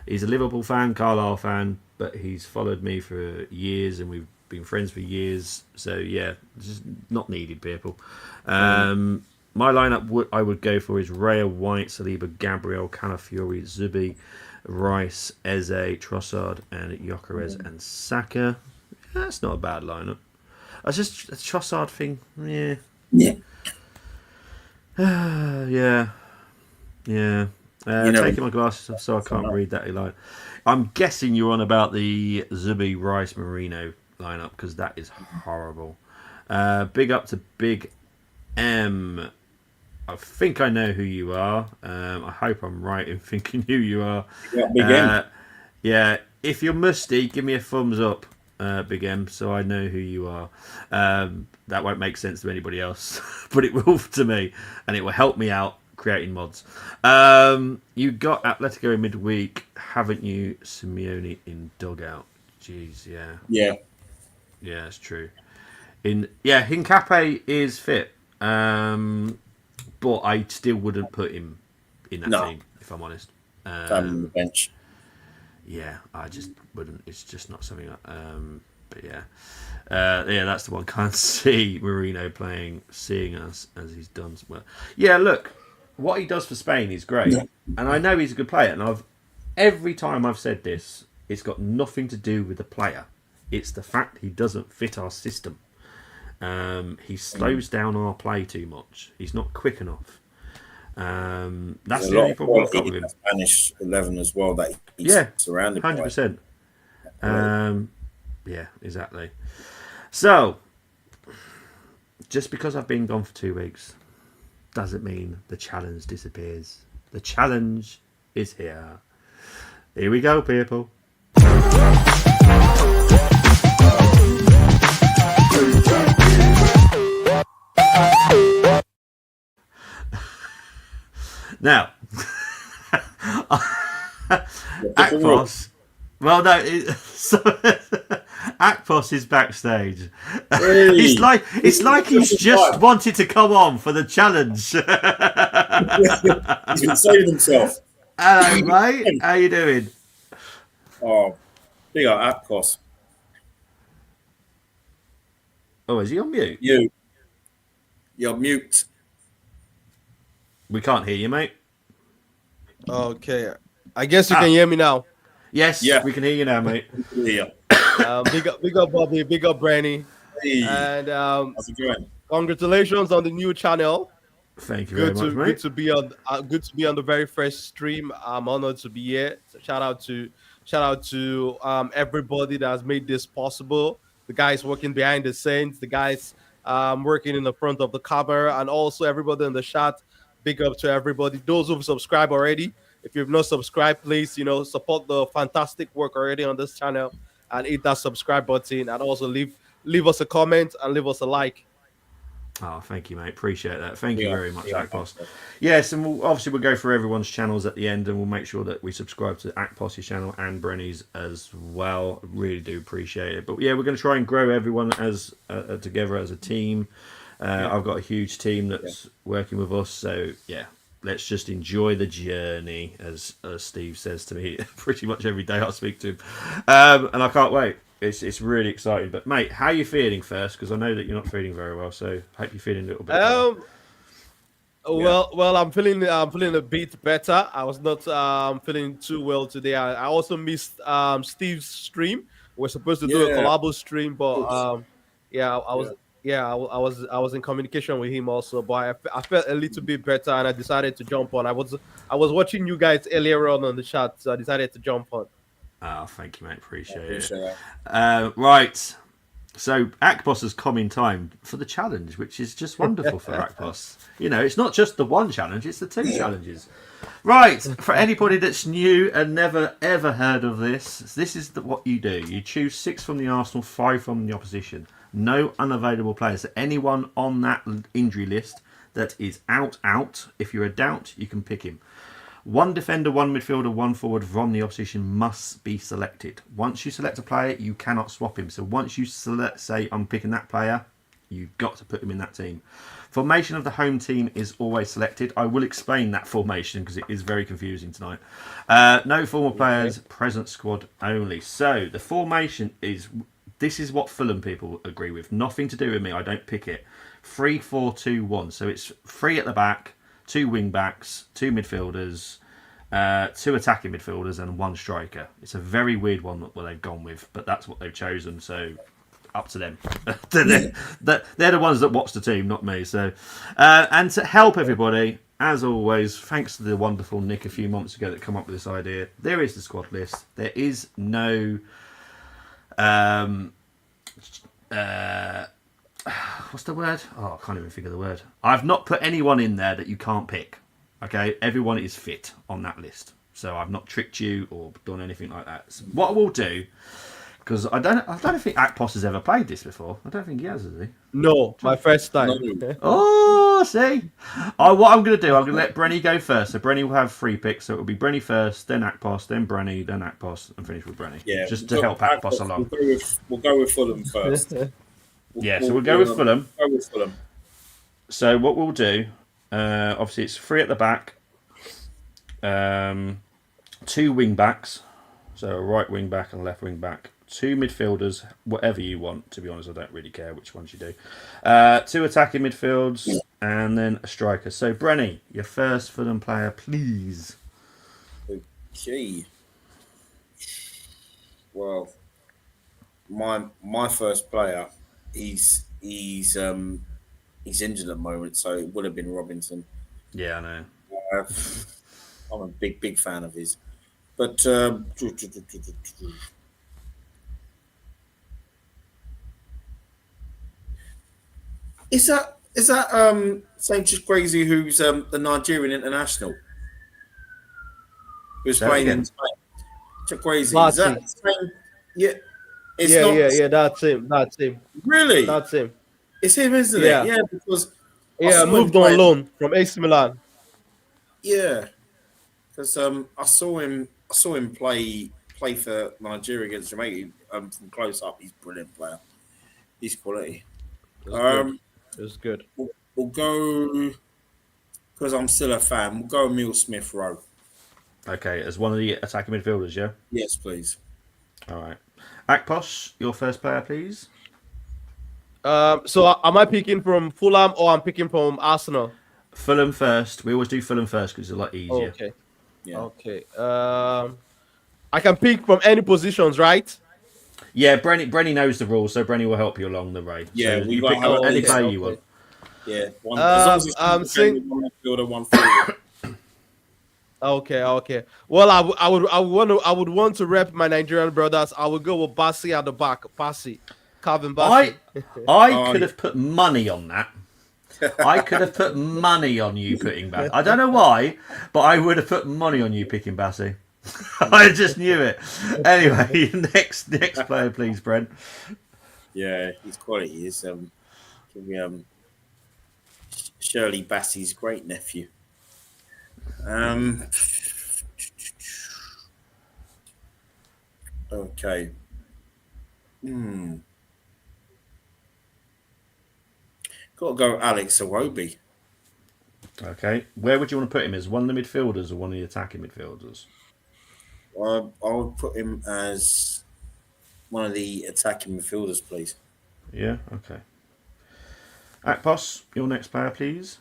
He's a Liverpool fan, Carlisle fan, but he's followed me for years and we've been friends for years. So yeah, just not needed people. My lineup I would go for is Raya, White, Saliba, Gabriel, Calafiori, Zubi, Rice, Eze, Trossard, and Gyökeres and Saka. That's not a bad lineup. It's just a Trossard thing. Yeah. Yeah. Yeah. Yeah. You know, Taking my glasses off so I can't read that line. I'm guessing you're on about the Zubi, Rice, Marino lineup because that is horrible. Big up to Big M. I think I know who you are. I hope I'm right in thinking who you are. yeah, big M. Yeah, if you're musty, give me a thumbs up, Big M, so I know who you are. That won't make sense to anybody else, but it will to me, and it will help me out creating mods. You got Atletico in midweek, haven't you? Simeone in dugout. Jeez, yeah. Yeah. Yeah, it's true. Hincapié is fit, but I still wouldn't put him in that No. team if I'm honest. On the bench. Yeah, I just wouldn't. It's just not something. But yeah, that's the one. Can't see Marino seeing us as he's done. Well, yeah. Look, what he does for Spain is great, and I know he's a good player. And every time I've said this, it's got nothing to do with the player. It's the fact he doesn't fit our system. He slows down our play too much. He's not quick enough. That's the only problem I've got with him. Spanish 11 as well that he's surrounded 100%. Yeah, exactly. So, just because I've been gone for 2 weeks doesn't mean the challenge disappears. The challenge is here. Here we go, people. Now, Akpos. Well, no, Akpos is backstage. Hey. It's like he's just wanted to come on for the challenge. He's been saving himself. Hello, mate. How you doing? Oh, big up Apcos. Oh, is he on mute? You're mute. We can't hear you, mate. Okay. I guess you can hear me now. Yes, we can hear you now, mate. Yeah. Big up, Bobby. Big up, Branny. Hey. And How's it going? congratulations on the new channel. Thank you very much, mate. Good to be on the very first stream. I'm honored to be here. So shout out to everybody that has made this possible. The guys working behind the scenes, the guys working in the front of the camera, and also everybody in the chat. Big up to everybody. Those who've subscribed already. If you've not subscribed, please, support the fantastic work already on this channel and hit that subscribe button, and also leave us a comment and leave us a like. Oh, thank you, mate. Appreciate that. Thank you very much, Akpos. Yes, and we'll go through everyone's channels at the end, and we'll make sure that we subscribe to Akpos's channel and Brenny's as well. Really do appreciate it. But yeah, we're going to try and grow everyone as together as a team. I've got a huge team that's working with us, so yeah. Let's just enjoy the journey, as Steve says to me pretty much every day I speak to him. And I can't wait. It's really exciting. But, mate, how are you feeling first? Because I know that you're not feeling very well, so I hope you're feeling a little bit better. Yeah. Well, I'm feeling a bit better. I was not feeling too well today. I also missed Steve's stream. We're supposed to do a Yeah. Of collabo stream, but course. yeah, I Yeah. was I was in communication with him also, but I felt a little bit better, and I decided to jump on. I was watching you guys earlier on the chat, so I decided to jump on. Oh, thank you, mate. I Appreciate it. appreciate that. Right. So Akpos has come in time for the challenge, which is just wonderful for Akpos. You know, it's not just the one challenge; it's the two challenges. Right. For anybody that's new and never ever heard of this is what you do. You choose 6 from the Arsenal, 5 from the opposition. No unavailable players. So anyone on that injury list that is out. If you're a doubt, you can pick him. One defender, one midfielder, one forward from the opposition must be selected. Once you select a player, you cannot swap him. So once you select, say, I'm picking that player, you've got to put him in that team. Formation of the home team is always selected. I will explain that formation because it is very confusing tonight. No former players, present squad only. So the formation is, this is what Fulham people agree with. Nothing to do with me. I don't pick it. 3-4-2-1. So it's 3 at the back, 2 wing backs, 2 midfielders, 2 attacking midfielders, and 1 striker. It's a very weird one that they've gone with, but that's what they've chosen. So up to them. they're the ones that watch the team, not me. So, and to help everybody, as always, thanks to the wonderful Nick a few months ago that come up with this idea. There is the squad list. There is no. What's the word? Oh, I can't even think of the word. I've not put anyone in there that you can't pick. Okay, everyone is fit on that list. So I've not tricked you or done anything like that. So what we'll do, because I don't think Akpos has ever played this before. I don't think he has he? No, my first No. time. Oh, see. What I'm going to do, I'm going to let Brenny go first. So Brenny will have 3 picks. So it'll be Brenny first, then Akpos, then Brenny, then Akpos, and finish with Brenny. Yeah. Just to help Akpos along. We'll go with Fulham first. Yeah, so we'll go with Fulham. Go with Fulham. So what we'll do, obviously it's 3 at the back, 2 wing backs, so a right wing back and a left wing back, 2 midfielders, whatever you want. To be honest, I don't really care which ones you do. 2 attacking midfields, and then a striker. So Brenny, your first Fulham player, please. Okay. Well, my first player, he's injured at the moment, so it would have been Robinson. Yeah, I know. Uh, I'm a big fan of his, but is that Sanchez Crazy, who's the Nigerian international who's Say that playing in again. Spain? Crazy, is that Barty. Spain? Yeah, it's Yeah, not yeah, yeah. That's him. That's him. really. That's him. It's him, isn't it? Yeah, Yeah, because I yeah. saw him Moved on play. loan from AC Milan. Yeah, because I saw him play for Nigeria against Jamaica from close up. He's a brilliant player. He's quality. It's good. Um, It's good. we'll go because I'm still a fan. We'll go Emil Smith Rowe. Okay, as one of the attacking midfielders, yeah? Yes, please. All right. Akpos, your first player, please. So am I picking from Fulham or I'm picking from Arsenal? Fulham first. We always do Fulham first because it's a lot easier. Okay. Yeah. Okay. I can pick from any positions, right? Yeah, Brenny knows the rules, so Brenny will help you along the way. Yeah, so we you got pick help. any Okay, player you okay. want. Yeah. One, as long as it's I'm saying. one midfielder, one forward. Okay, okay. Well, I would want to rep my Nigerian brothers. I would go with Bassi at the back. Bassi, Calvin Bassi. I could yeah. have put money on that. I could have put money on you putting Bassi. I don't know why, but I would have put money on you picking Bassi. I just knew it. Anyway, next player, please, Brent. Yeah, he's quality. He's can we, Shirley Bassey's great nephew. Okay. Got to go Alex Awobi. Okay, where would you want to put him? As one of the midfielders or one of the attacking midfielders? I would put him as one of the attacking midfielders, please. Yeah, okay. Akpos, your next player, please.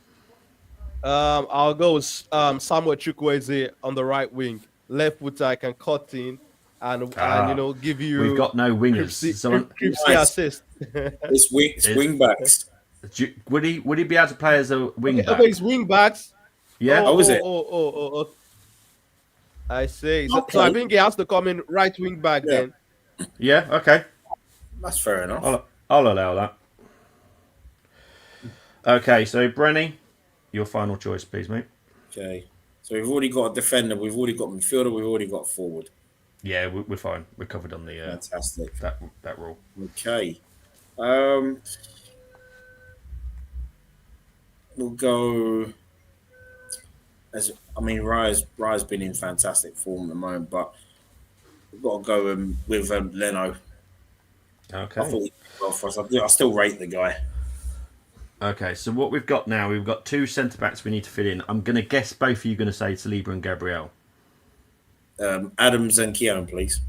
I'll go with Samuel Chukwueze on the right wing. Left footer, I can cut in and Ah, give we've you got no wingers. Cripsy, Someone Cripsy Nice. assist. It's is, wing backs. would he be able to play as a wing Okay, back? it's wing backs. Yeah. Oh, is it? Oh. I say. So I Okay. think he has to come in right wing back Yeah, then. Yeah. Okay. that's fair enough. I'll allow that. Okay. So Brenny, your final choice, please, mate. Okay. So we've already got a defender, we've already got midfielder, we've already got forward. Yeah, we're fine. We're covered on the Fantastic. that rule. Okay. Um, we'll go as I mean, Raya's been in fantastic form at the moment, but we've got to go with Leno. I Okay. thought he did well for us. I still rate the guy. Okay. So what we've got now, we've got two centre backs we need to fit in. I'm going to guess both of you going to say Saliba and Gabriel. Adams and Keown, please.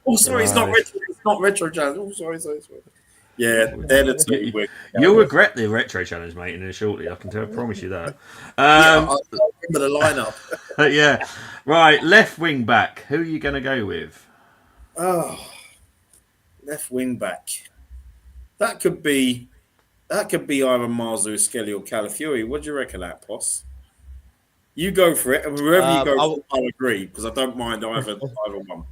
Oh, sorry, it's not Right. retro. It's not retro challenge. Oh, sorry. Yeah, they're the two. You'll regret the retro challenge, mate, in shortly. I can promise you that. Yeah, I remember the lineup. Yeah. Right, left wing back. Who are you going to go with? Oh, left wing back. That could be either Marzu, Skelly, or Calafiori. What do you reckon, that boss? You go for it, and wherever you go, I'll agree because I don't mind either one.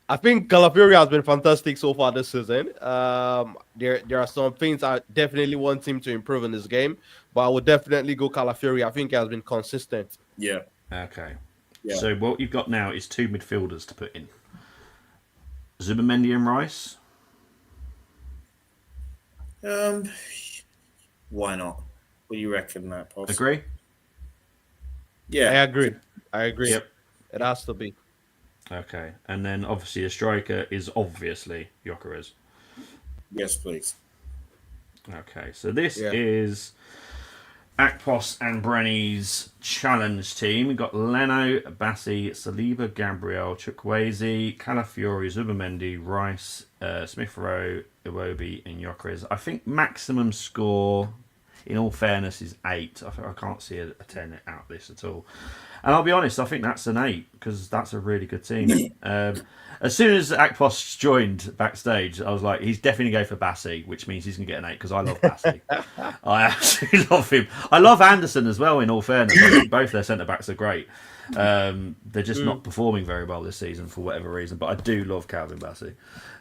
I think Calafiori has been fantastic so far this season. There are some things I definitely want him to improve in this game, but I would definitely go Calafiori. I think he has been consistent. Yeah. Okay. Yeah. So what you've got now is two midfielders to put in. Zubamendi and Rice. Why not? What do you reckon, that boss? Agree? Yeah. I agree. Yep. It has to be. Okay. And then obviously a striker is obviously Gyökeres. Yes, please. Okay. So this is Akpos and Brenny's challenge team. We've got Leno, Bassi, Saliba, Gabriel, Chukwueze, Calafiori, Zubamendi, Rice, Smith Rowe, Iwobi, and Gyökeres. I think maximum score, in all fairness, is 8. I can't see a 10 out of this at all. And I'll be honest, I think that's an 8 because that's a really good team. As soon as Akpos joined backstage, I was like, he's definitely going for Bassi, which means he's going to get an 8 because I love Bassi. I absolutely love him. I love Anderson as well, in all fairness. I think both their centre-backs are great. They're just not performing very well this season for whatever reason, but I do love Calvin Bassi.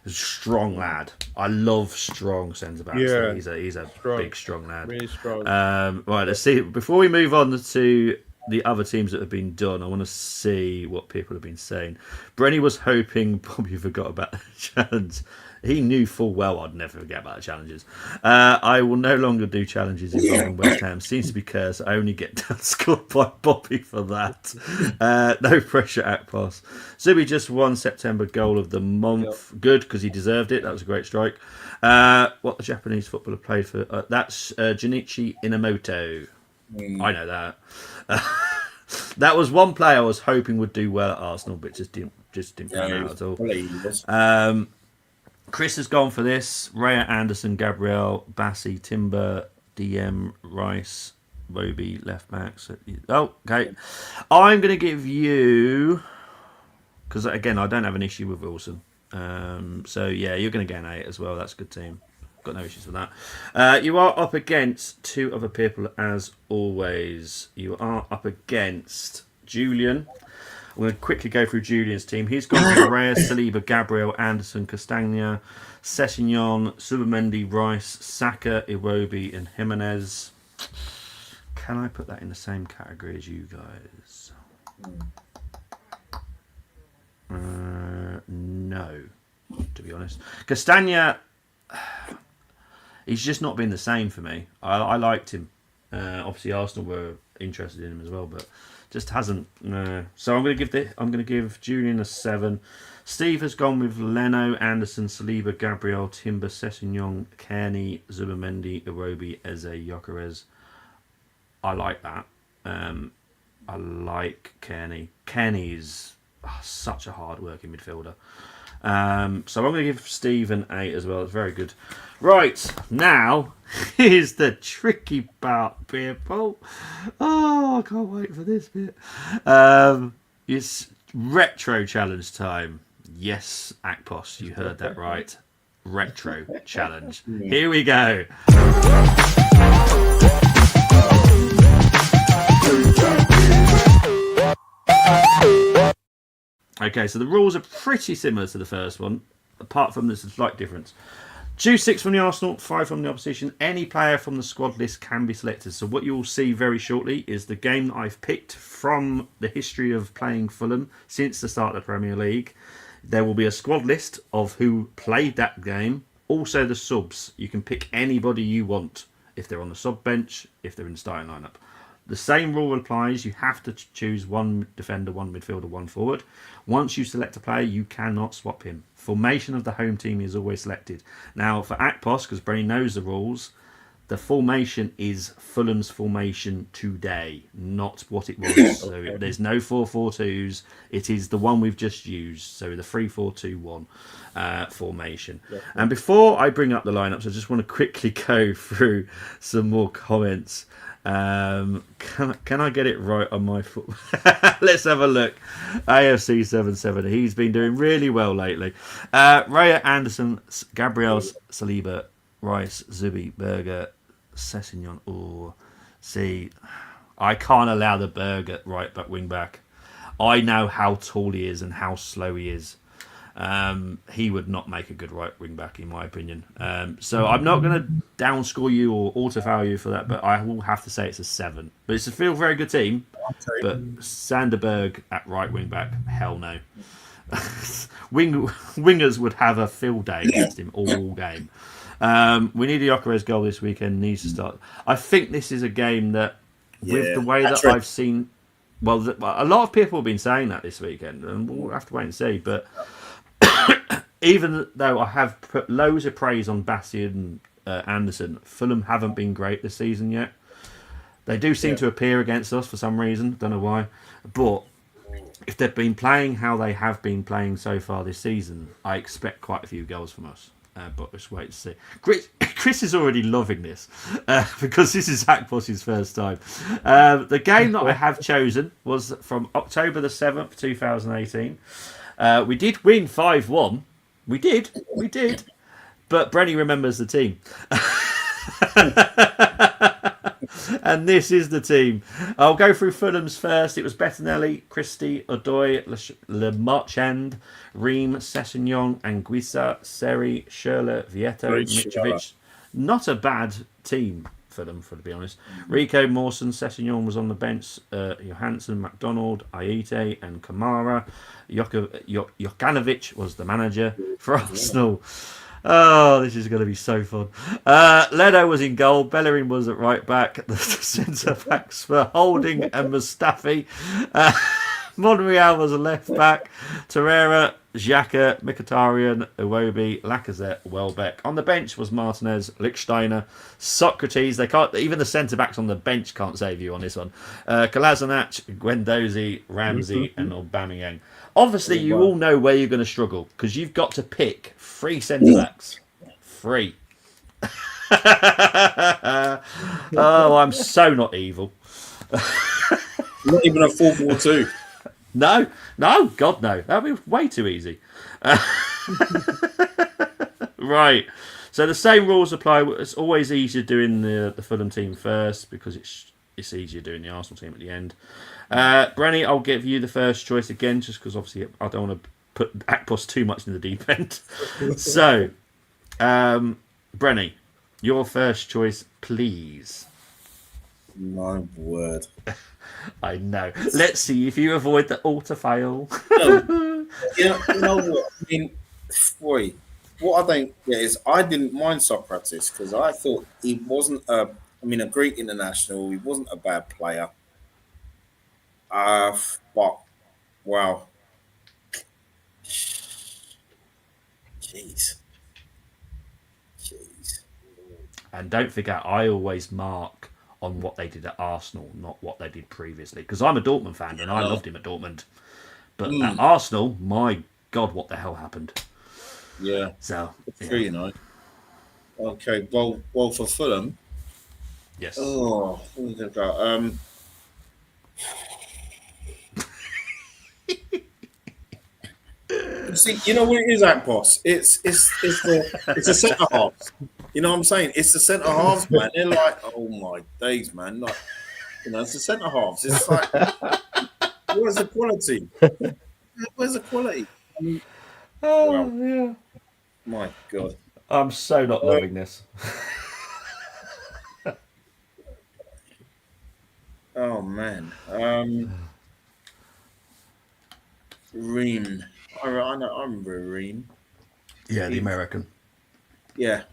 He's a strong lad. I love strong centre-backs. Yeah, He's a strong. big, strong lad. Really strong. Right, let's see. Before we move on to the other teams that have been done, I want to see what people have been saying. Brenny was hoping Bobby forgot about the challenge. He knew full well I'd never forget about the challenges. I will no longer do challenges involving West Ham. Seems to be cursed. I only get scored by Bobby for that. No pressure at pass. Zubi just won September goal of the month. Yep. Good, because he deserved it. That was a great strike. What the Japanese footballer played for? That's Junichi Inamoto. I know that. That was one player I was hoping would do well at Arsenal, but just didn't pan out at all. Chris has gone for this. Raya, Anderson, Gabriel, Bassi, Timber, DM, Rice, Roby, left back. So, okay. I'm going to give you, because again, I don't have an issue with Wilson. So yeah, you're going to get an 8 as well. That's a good team. Got no issues with that. You are up against two other people as always. You are up against Julian. I'm going to quickly go through Julian's team. He's gone for Reyes, Saliba, Gabriel, Anderson, Castagna, Sessignon, Subamendi, Rice, Saka, Iwobi, and Jimenez. Can I put that in the same category as you guys? No, to be honest. Castagna, he's just not been the same for me. I liked him. Obviously, Arsenal were interested in him as well, but just hasn't. So I'm going to give Julian a 7. Steve has gone with Leno, Anderson, Saliba, Gabriel, Timber, Sessignon, Kearney, Zubamendi, Iwobi, Eze, Gyökeres. I like that. I like Kearney. Kearney is such a hard-working midfielder. So I'm going to give Steve an 8 as well. It's very good. Right, now here's the tricky part, people. Oh, I can't wait for this bit. It's retro challenge time. Yes, Akpos, you heard that right. Retro challenge. Here we go. Okay, so the rules are pretty similar to the first one, apart from there's a slight difference. Choose 6 from the Arsenal, 5 from the opposition. Any player from the squad list can be selected. So what you'll see very shortly is the game that I've picked from the history of playing Fulham since the start of the Premier League. There will be a squad list of who played that game. Also the subs. You can pick anybody you want. If they're on the sub bench, if they're in the starting lineup. The same rule applies. You have to choose one defender, one midfielder, one forward. Once you select a player, you cannot swap him. Formation of the home team is always selected. Now, for Akpos, because Brenny knows the rules, the formation is Fulham's formation today, not what it was. So there's no 4-4-2s. It is the one we've just used. So the 3-4-2-1 formation. Yeah. And before I bring up the lineups, I just want to quickly go through some more comments. Can I get it right on my foot? Let's have a look. AFC 77. He's been doing really well lately. Raya Anderson, Gabriel Saliba, Rice, Zubi, Berger, Sessignon. Oh, see, I can't allow the Berger right back wing back. I know how tall he is and how slow he is. He would not make a good right wing back, in my opinion. So I'm not going to downscore you or auto-foul you for that, but I will have to say it's a 7. But it's a still very good team. But Sanderberg at right wing back, hell no. Wingers would have a field day against him all game. We need a Gyökeres goal this weekend. Needs to start. I think this is a game that, with the way that I've seen, well, a lot of people have been saying that this weekend, and we'll have to wait and see. But even though I have put loads of praise on Bastian Anderson, Fulham haven't been great this season yet. They do seem to appear against us for some reason. Don't know why. But if they've been playing how they have been playing so far this season, I expect quite a few goals from us. But let's wait to see. Chris is already loving this because this is Akpos's first time. The game that I have chosen was from October the 7th, 2018. We did win 5-1. We did. But Brenny remembers the team. And this is the team. I'll go through Fulham's first. It was Bettinelli, Christie, Odoi, Le Marchand, Ream, Sessignon, Anguissa, Seri, Schürrle, Vieto, Mitrovic. Not a bad team for them, to be honest. Rico, Mawson, Sessignon was on the bench. Johansson, McDonald, Aite, and Kamara. Jokanovic was the manager for Arsenal. Oh, this is going to be so fun. Leno was in goal. Bellerin was at right back. The centre backs were Holding and Mustafi. Monreal was a left back. Torreira, Xhaka, Mkhitaryan, Iwobi, Lacazette, Welbeck. On the bench was Martinez, Lichtsteiner, Socrates. They can't. Even the centre backs on the bench can't save you on this one. Kolasinac, Guendouzi, Ramsey, and Aubameyang. Obviously, you all know where you're going to struggle because you've got to pick 3 centre backs. 3. Oh, I'm so not evil. Not even a 4-4-2. No, God no. That'd be way too easy. Right. So the same rules apply. It's always easier doing the Fulham team first because it's easier doing the Arsenal team at the end. Brenny, I'll give you the first choice again, just because obviously I don't want to put Akpos too much in the deep end. So, Brenny, your first choice, please. My word. I know. Let's see if you avoid the auto-fail. No. You know what? I mean, boy, what I think is I didn't mind Socrates because I thought he wasn't a great international. He wasn't a bad player. But wow, jeez. And don't forget, I always mark on what they did at Arsenal, not what they did previously. Because I'm a Dortmund fan and I loved him at Dortmund. But at Arsenal, my God, what the hell happened? Yeah, So, true, you know. Okay, well, for Fulham, yes. oh, what was it about? You see, you know what it is, that boss. It's the centre halves. You know what I'm saying? It's the centre halves, man. They're like, oh my days, man. Like, it's the centre halves. It's like, where's the quality? Where's the quality? I mean, Oh, well, yeah. my God. I'm so not Uh, loving this. oh man. Ream. I know. I remember Ream. Yeah, the He, American. yeah,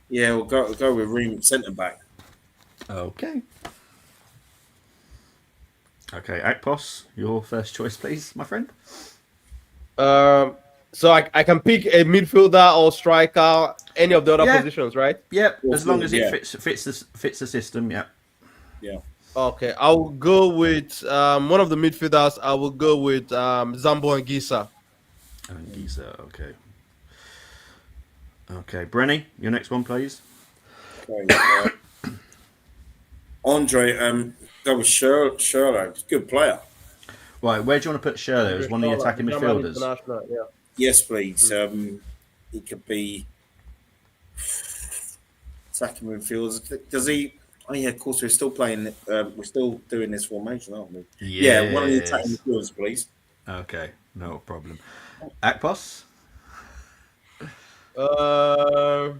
yeah. We'll go with Ream centre back. Okay. Okay, Akpos, your first choice, please, my friend. So I can pick a midfielder or striker, any of the other Yeah, positions, right? yep. Or As long forward, as it yeah, fits the system, yeah. yeah. Okay, I'll go with one of the midfielders. I will go with Zambo and Gisa. And Giza, okay. Okay, Brenny, your next one, please. Okay. Andre, go with Sherlock. Good player. Right, where do you want to put Shirley? As Andre one of the Schürrle, the attacking German midfielders? international. Yeah. Yes, please. Mm. He could be attacking midfielders. Does he? Oh yeah, of course. We're still playing. We're still doing this formation, aren't we? Yeah, one of the attacking Yes. midfielders, please. Okay, no problem. Akpos? Uh,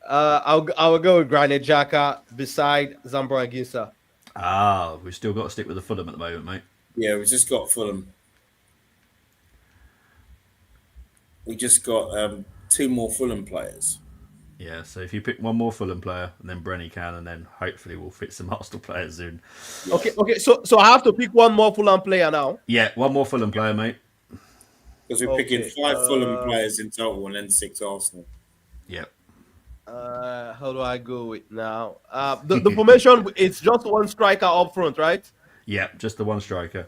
I will go with Granit Xhaka beside Zambo and Gisa. Ah, we've still got to stick with the Fulham at the moment, mate. Yeah, we just got Fulham. We just got two more Fulham players. Yeah, so if you pick one more Fulham player, and then Brenny can, and then hopefully we'll fit some Arsenal players in. Yeah, Okay. So I have to pick one more Fulham player now. Yeah, one more Fulham player, mate. because we're picking Okay. five Fulham players in total and then six Arsenal. Yep. How do I go with now? The formation, it's just one striker up front, right? Yep, just the one striker.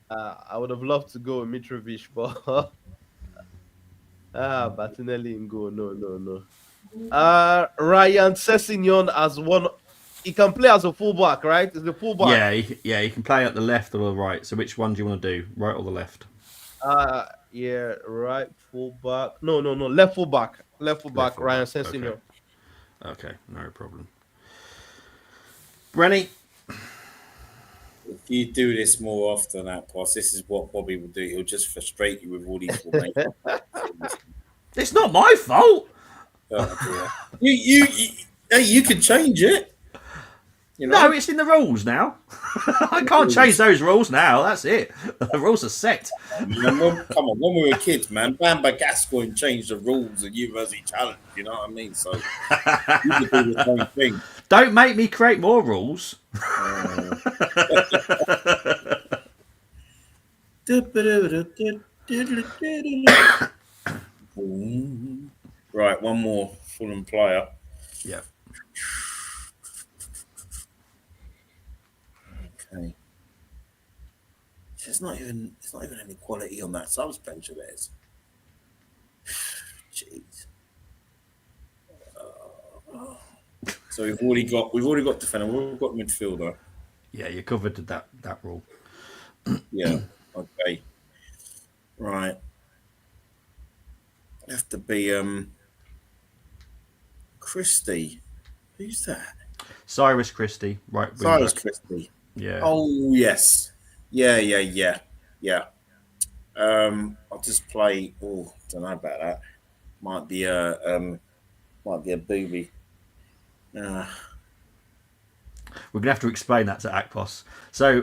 I would have loved to go with Mitrovic, but Martinelli in goal. No. Ryan Sessegnon as one. He can play as a fullback, right? Is the fullback? Yeah, you can play at the left or the right. So which one do you want to do, right or the left? Yeah, right fullback. No. Left fullback. Left fullback. Ryan Sessegnon. Okay, no problem. Brenny? If you do this more often, that pass, this is what Bobby will do. He'll just frustrate you with all these formations. It's not my fault. Oh, hey, you could change it. You know? No, it's in the rules now. I can't change those rules now. That's it. The rules are set. Come on, when we were kids, man, Bamba Gascoigne changed the rules of University Challenge. You know what I mean? So you could do the same thing. Don't make me create more rules. Right, one more Fulham player. Yeah. Okay. There's not even any quality on that subs bench of theirs. Jeez. So we've already got defender, we've got midfielder. Yeah, you covered that rule. Yeah. Okay. Right. Have to be Christie. Who's that? Cyrus Christie, right wing Cyrus back. Christie. Yeah. Oh yes. Yeah. I'll just play. Oh, don't know about that. Might be a booby. We're gonna have to explain that to Akpos. So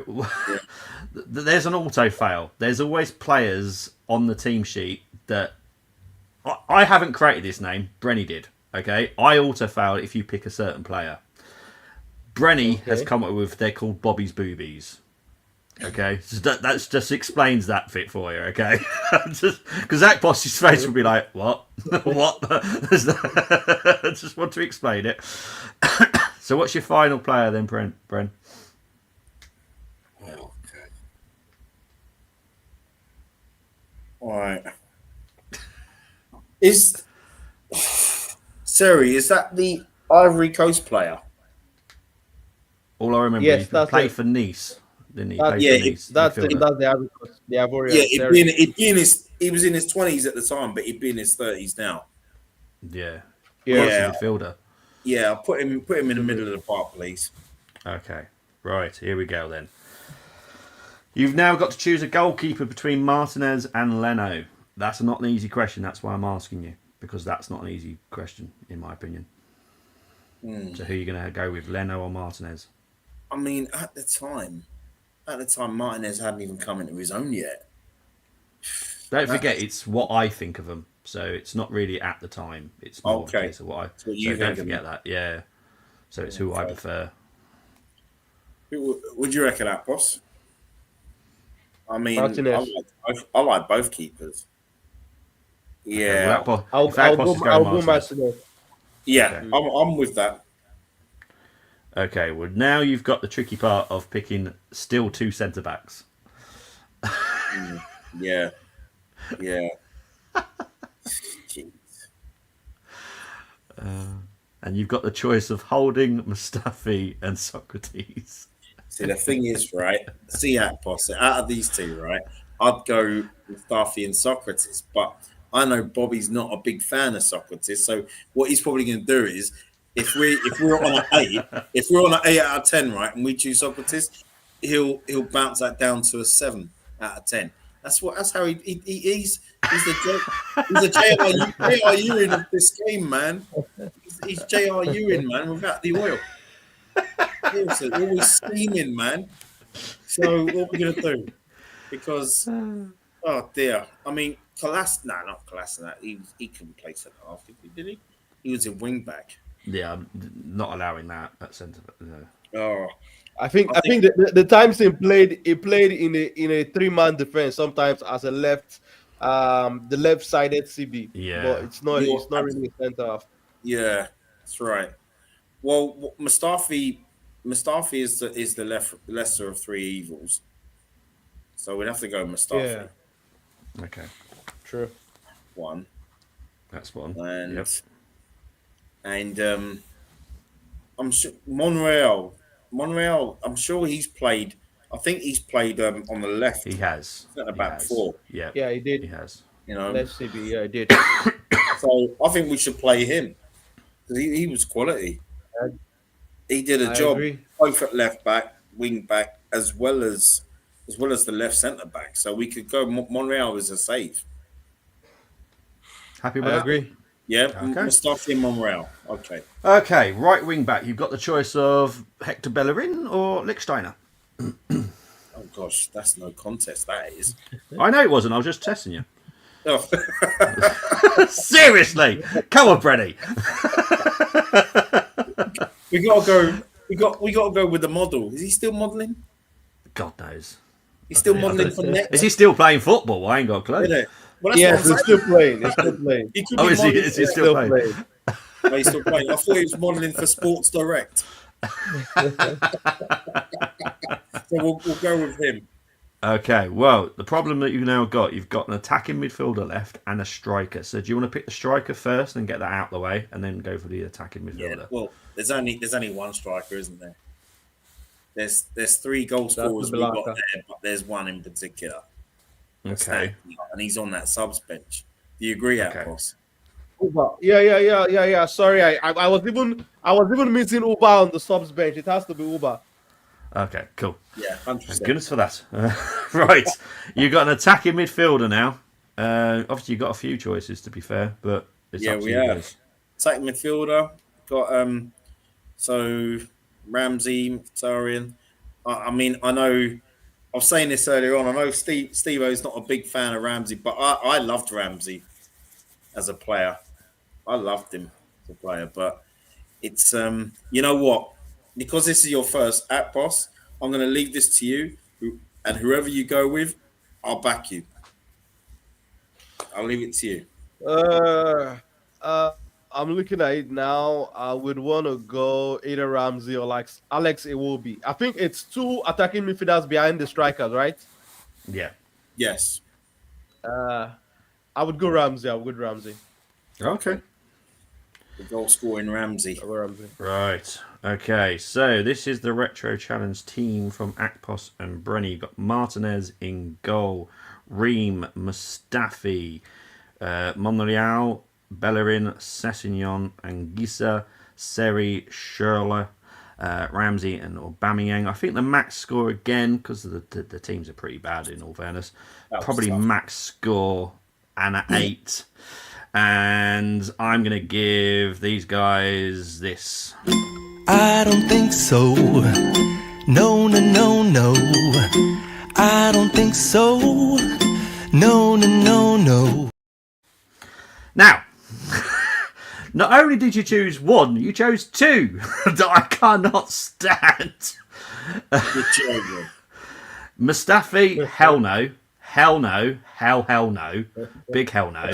there's an auto fail. There's always players on the team sheet that I haven't created this name. Brenny did. Okay, I auto fail if you pick a certain player. Brenny has come up with they're called Bobby's Boobies. Okay, so that just explains that bit for you. Okay, because Akpos's face will be like, "What? What?" Just want to explain it. So, what's your final player then, Bren? All right. Is Seri, is that the Ivory Coast player? All I remember, he Yes, that's played it. for Nice, didn't he? He That played Yeah, for it, Nice, that's it. midfielder. That's the Ivory Coast, the yeah. Ivorian It'd Serie. be in, it'd be in his. He was in his 20s at the time, but he'd be in his 30s now. Yeah, Yeah. quality Yeah, midfielder. yeah. I'll put him in the middle of the park, please. Okay, right, here we go then. You've now got to choose a goalkeeper between Martinez and Leno. That's not an easy question. That's why I'm asking you, because that's not an easy question, in my opinion. Hmm. So who are you going to go with, Leno or Martinez? I mean, at the time, Martinez hadn't even come into his own yet. Don't That, forget, it's what I think of them. So it's not really at the time. It's more of a okay. case of what I. So what So you don't think of forget him? that. Yeah. So it's who I Okay. prefer. Who would you reckon that, boss? I mean, Martinez. I like both keepers. Okay. Well, Yeah, if that boss is going I'll go Martinez. Martinez. yeah. Okay. I'm with that. Okay. Well, now you've got the tricky part of picking still two centre backs. Mm, yeah, yeah. Jeez. And you've got the choice of Holding, Mustafi, and Socrates. See, the thing is, right? See, boss. Out of these two, right? I'd go with Mustafi and Socrates, but I know Bobby's not a big fan of Socrates. So what he's probably going to do is, if we're on an eight, if we're on an 8 out of 10, right, and we choose Socrates, he'll bounce that down to a 7 out of 10. That's how he's the he's the JRU in of this game, man. He's JRU in, man, without the oil. Seriously, always steaming, man. So what we're gonna do? Because oh dear, I mean, not Kolasinac. He couldn't play centre half, did he? He was a wing back. Yeah, I'm not allowing that at centre. No. Oh, I I think think the times he played in a 3-man defense sometimes as a left the left sided CB, but Yeah. you're it's not really a center half. yeah, that's right. Well, Mustafi is the lesser of three evils, so we'd have to go Yeah, Mustafi Okay. true. one That's one. and Yep. and I'm sure Monreal. I'm sure he's played. I think he's played on the left He has. centre He back has. before. Yep. Yeah, he He did. has. You know, Left CB, yeah, he did. so I think we should play him because he was quality. I, He did a I job agree. both at left back, wing back, as well as the left centre back. So we could go Monreal as a save. Happy I with that? agree. Yeah, Okay. Mustafi and Monreal. Okay. Okay, right wing back. You've got the choice of Hector Bellerin or Lichtsteiner. Oh gosh, that's no contest. That is. I know it wasn't. I was just testing you. Oh. Seriously, come on, Brenny. we gotta go. We gotta go with the model. Is he still modelling? God knows. He's still I don't modelling know. for next. Is he still playing football? I ain't got a clue. Isn't it? Well, that's Yes, what he's I'm still saying. playing. He's still playing. He could Oh, be is he? modelling. Is he For, still Still playing? playing. no, he's still playing. I thought he was modelling for Sports Direct. So we'll go with him. Okay, well, the problem that you've now got, you've got an attacking midfielder left and a striker. So do you want to pick the striker first and get that out of the way, and then go for the attacking Yeah. midfielder? Well, there's only one striker, isn't there? There's three goal That's scorers we got Belaka. there, but there's one in particular. Okay. And he's on that subs bench. Do you agree, Okay. Atmos? Uber. Yeah. Sorry, I was even missing Uber on the subs bench. It has to be Uber. Okay, cool. Yeah, Thank 100%. goodness for that. Right, you've got an attacking midfielder now. Obviously, you've got a few choices, to be fair, but it's Yeah, up to we you have. guys. Attacking midfielder got so Ramsey, Mkhitaryan. I mean, I know I was saying this earlier on. I know Steve-O's not a big fan of Ramsey, but I loved Ramsey as a player. I loved him as a player, but it's you know what? Because this is your first app boss, I'm going to leave this to you, and whoever you go with, I'll back you. I'll leave it to you. Uh, uh, I'm looking at it now. I would want to go either Ramsey or like Alex Iwobi. I think it's two attacking midfielders behind the strikers, right? Yeah. Yes. I would go Ramsey. I would go Ramsey. Okay. The goal scoring Ramsey. I would go Ramsey. Right. Okay. So this is the Retro Challenge team from Akpos and Brenny. You've got Martinez in goal, Reem, Mustafi, Monreal, Bellerin, Sessignon, Anguissa, Seri, Schürrle, Ramsey, and Aubameyang. I think the max score again, because the teams are pretty bad in all fairness. Probably tough. max score and at 8. And I'm going to give these guys this. I don't think so. No, no, no, no. I don't think so. No, no, no, no. Now, not only did you choose 1, you chose 2 that I cannot stand. Mustafi, hell no. Hell no. Hell no. Big hell no.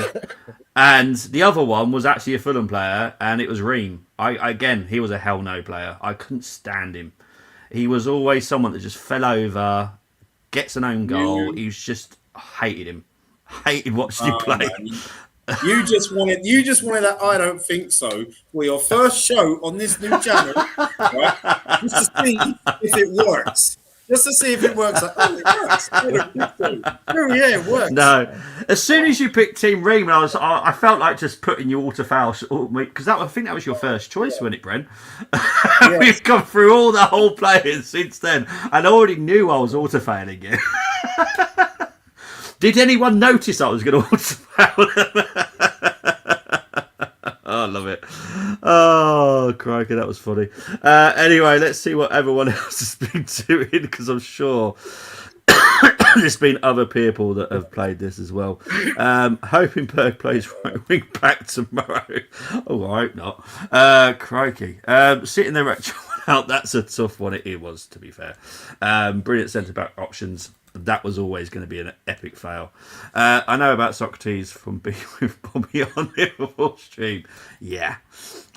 And the other one was actually a Fulham player, and it was Reem. Again, he was a hell no player. I couldn't stand him. He was always someone that just fell over, gets an own goal. He was just, I hated him. Hated watching him play. Man. You just wanted that I don't think so for your first show on this new channel, right? Just to see if it works. Just to see if it works. Like, oh, it works. I don't think so. Oh, yeah, it works. No. As soon as you picked Team Reem, I felt like just putting you auto foul, because I think that was your first choice, wasn't it, Brent? Yes. We've gone through all the whole players since then, and I already knew I was auto fouling you. Did anyone notice I was going to auto foul? Oh, I love it. Oh, crikey, that was funny. Anyway, let's see what everyone else has been doing, because I'm sure there's been other people that have played this as well. Hoping Berg plays right wing back tomorrow. Oh, I hope not. Crikey. Sitting there at out, that's a tough one. It was, to be fair. Brilliant centre back options. That was always going to be an epic fail. I know about Socrates from being with Bobby on Liverpool stream. Yeah,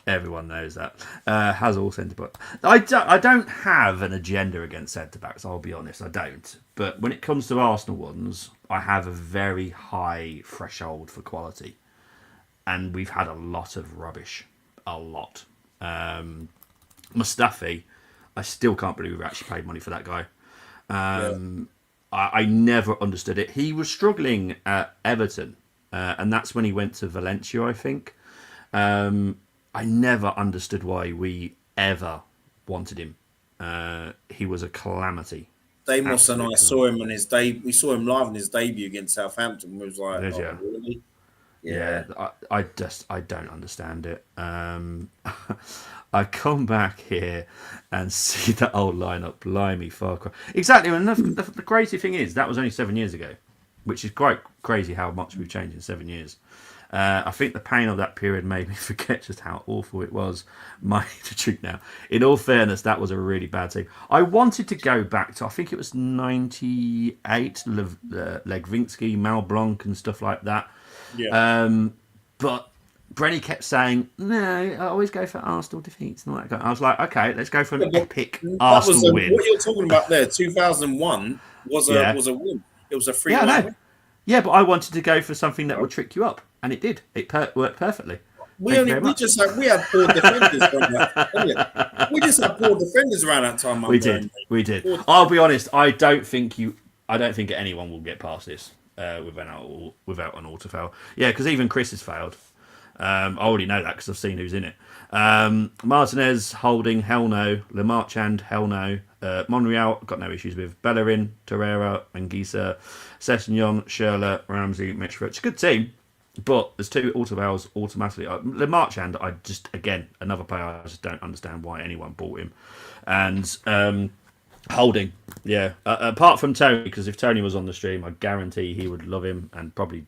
everyone knows that. Has all centre backs. I don't have an agenda against centre backs. I'll be honest, I don't. But when it comes to Arsenal ones, I have a very high threshold for quality, and we've had a lot of rubbish. A lot. Mustafi, I still can't believe we've actually paid money for that guy. I never understood it. He was struggling at Everton, and that's when he went to Valencia, I think. I never understood why we ever wanted him. He was a calamity. Damos and I saw him on his we saw him live on his debut against Southampton. We was like, oh, really? Yeah, I don't understand it. I come back here and see that old lineup, blimey, far cry. Exactly, and the crazy thing is that was only 7 years ago, which is quite crazy how much we've changed in 7 years. I think the pain of that period made me forget just how awful it was. My truth now. In all fairness, that was a really bad team. I wanted to go back to, I think it was 98, Legvinsky, Mal Blanc and stuff like that. Yeah. But Brenny kept saying, no, I always go for Arsenal defeats and all that. I was like, okay, let's go for an epic Arsenal win. What you're talking about there, 2001 was a win. It was a 3-1 win. Yeah, but I wanted to go for something that would trick you up, and it did. It worked perfectly. We had poor defenders from that. We just had poor defenders around that time. We did. I'll be honest. I don't think anyone will get past this without an auto foul. Yeah, because even Chris has failed. I already know that because I've seen who's in it. Martinez, Holding, hell no. Lemarchand, hell no. Monreal, got no issues with. Bellerin, Torreira, Anguissa, Sessignon, Schürrle, Ramsey, Mitchell. It's a good team, but there's 2 auto fouls automatically. Lemarchand, I just, again, another player, I just don't understand why anyone bought him. And Holding, yeah. Apart from Tony, because if Tony was on the stream, I guarantee he would love him and probably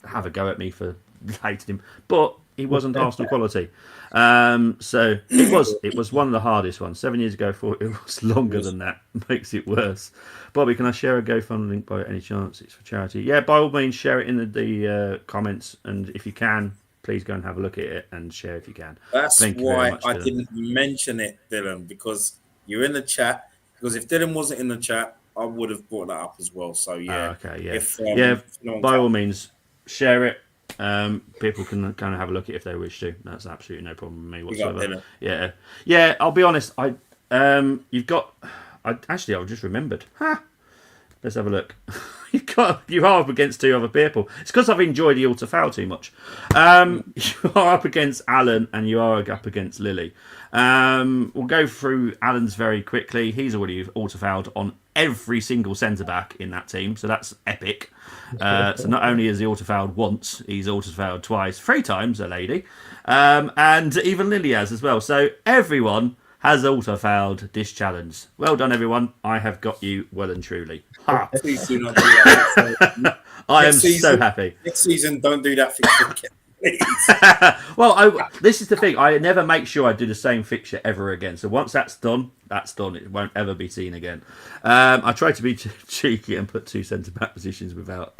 have a go at me for hating him, but he wasn't Arsenal quality. So it was one of the hardest ones. 7 years ago, thought it was longer than that. Makes it worse. Bobby, can I share a GoFundMe link by any chance? It's for charity. Yeah, by all means, share it in the comments, and if you can, please go and have a look at it and share if you can. That's why I didn't mention it, Dylan, because you're in the chat. Because if Dylan wasn't in the chat, I would have brought that up as well. So yeah, Okay, yeah, if yeah. no one By all can, means, share it. People can kind of have a look at it if they wish to. That's absolutely no problem with me we got whatsoever. dinner. Yeah, yeah. I'll be honest. You've got. I've just remembered. Ha! Let's have a look. You are up against two other people. It's because I've enjoyed the Alta Foul too much. You are up against Alan and you are up against Lily. We'll go through Alan's very quickly. He's already Alta Fouled on every single centre back in that team, so that's epic. So not only is he Alta Fouled once, he's Alta Fouled twice, 3 times, a lady, and even Lily has as well. So everyone has also failed this challenge. Well done, everyone. I have got you well and truly. Ha! Please do not do that. I am Next so season- happy. Next season, don't do that fixture again, please. Well, this is the thing. I never make sure I do the same fixture ever again. So once that's done, that's done. It won't ever be seen again. I try to be cheeky and put 2 centre back positions without.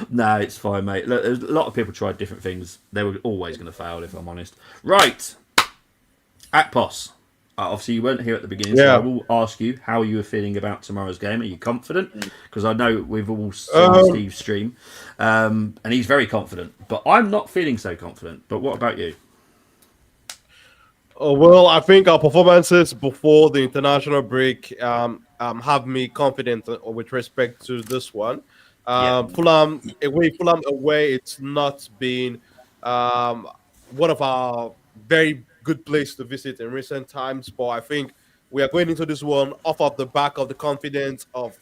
No, it's fine, mate. Look, there's a lot of people tried different things. They were always going to fail, if I'm honest. Right, Akpos. Obviously, you weren't here at the beginning, so I will ask you how you were feeling about tomorrow's game. Are you confident? Because I know we've all seen Steve's stream, and he's very confident. But I'm not feeling so confident. But what about you? Well, I think our performances before the international break have me confident with respect to this one. Fulham away, it's not been one of our very good place to visit in recent times, but I think we are going into this one off of the back of the confidence of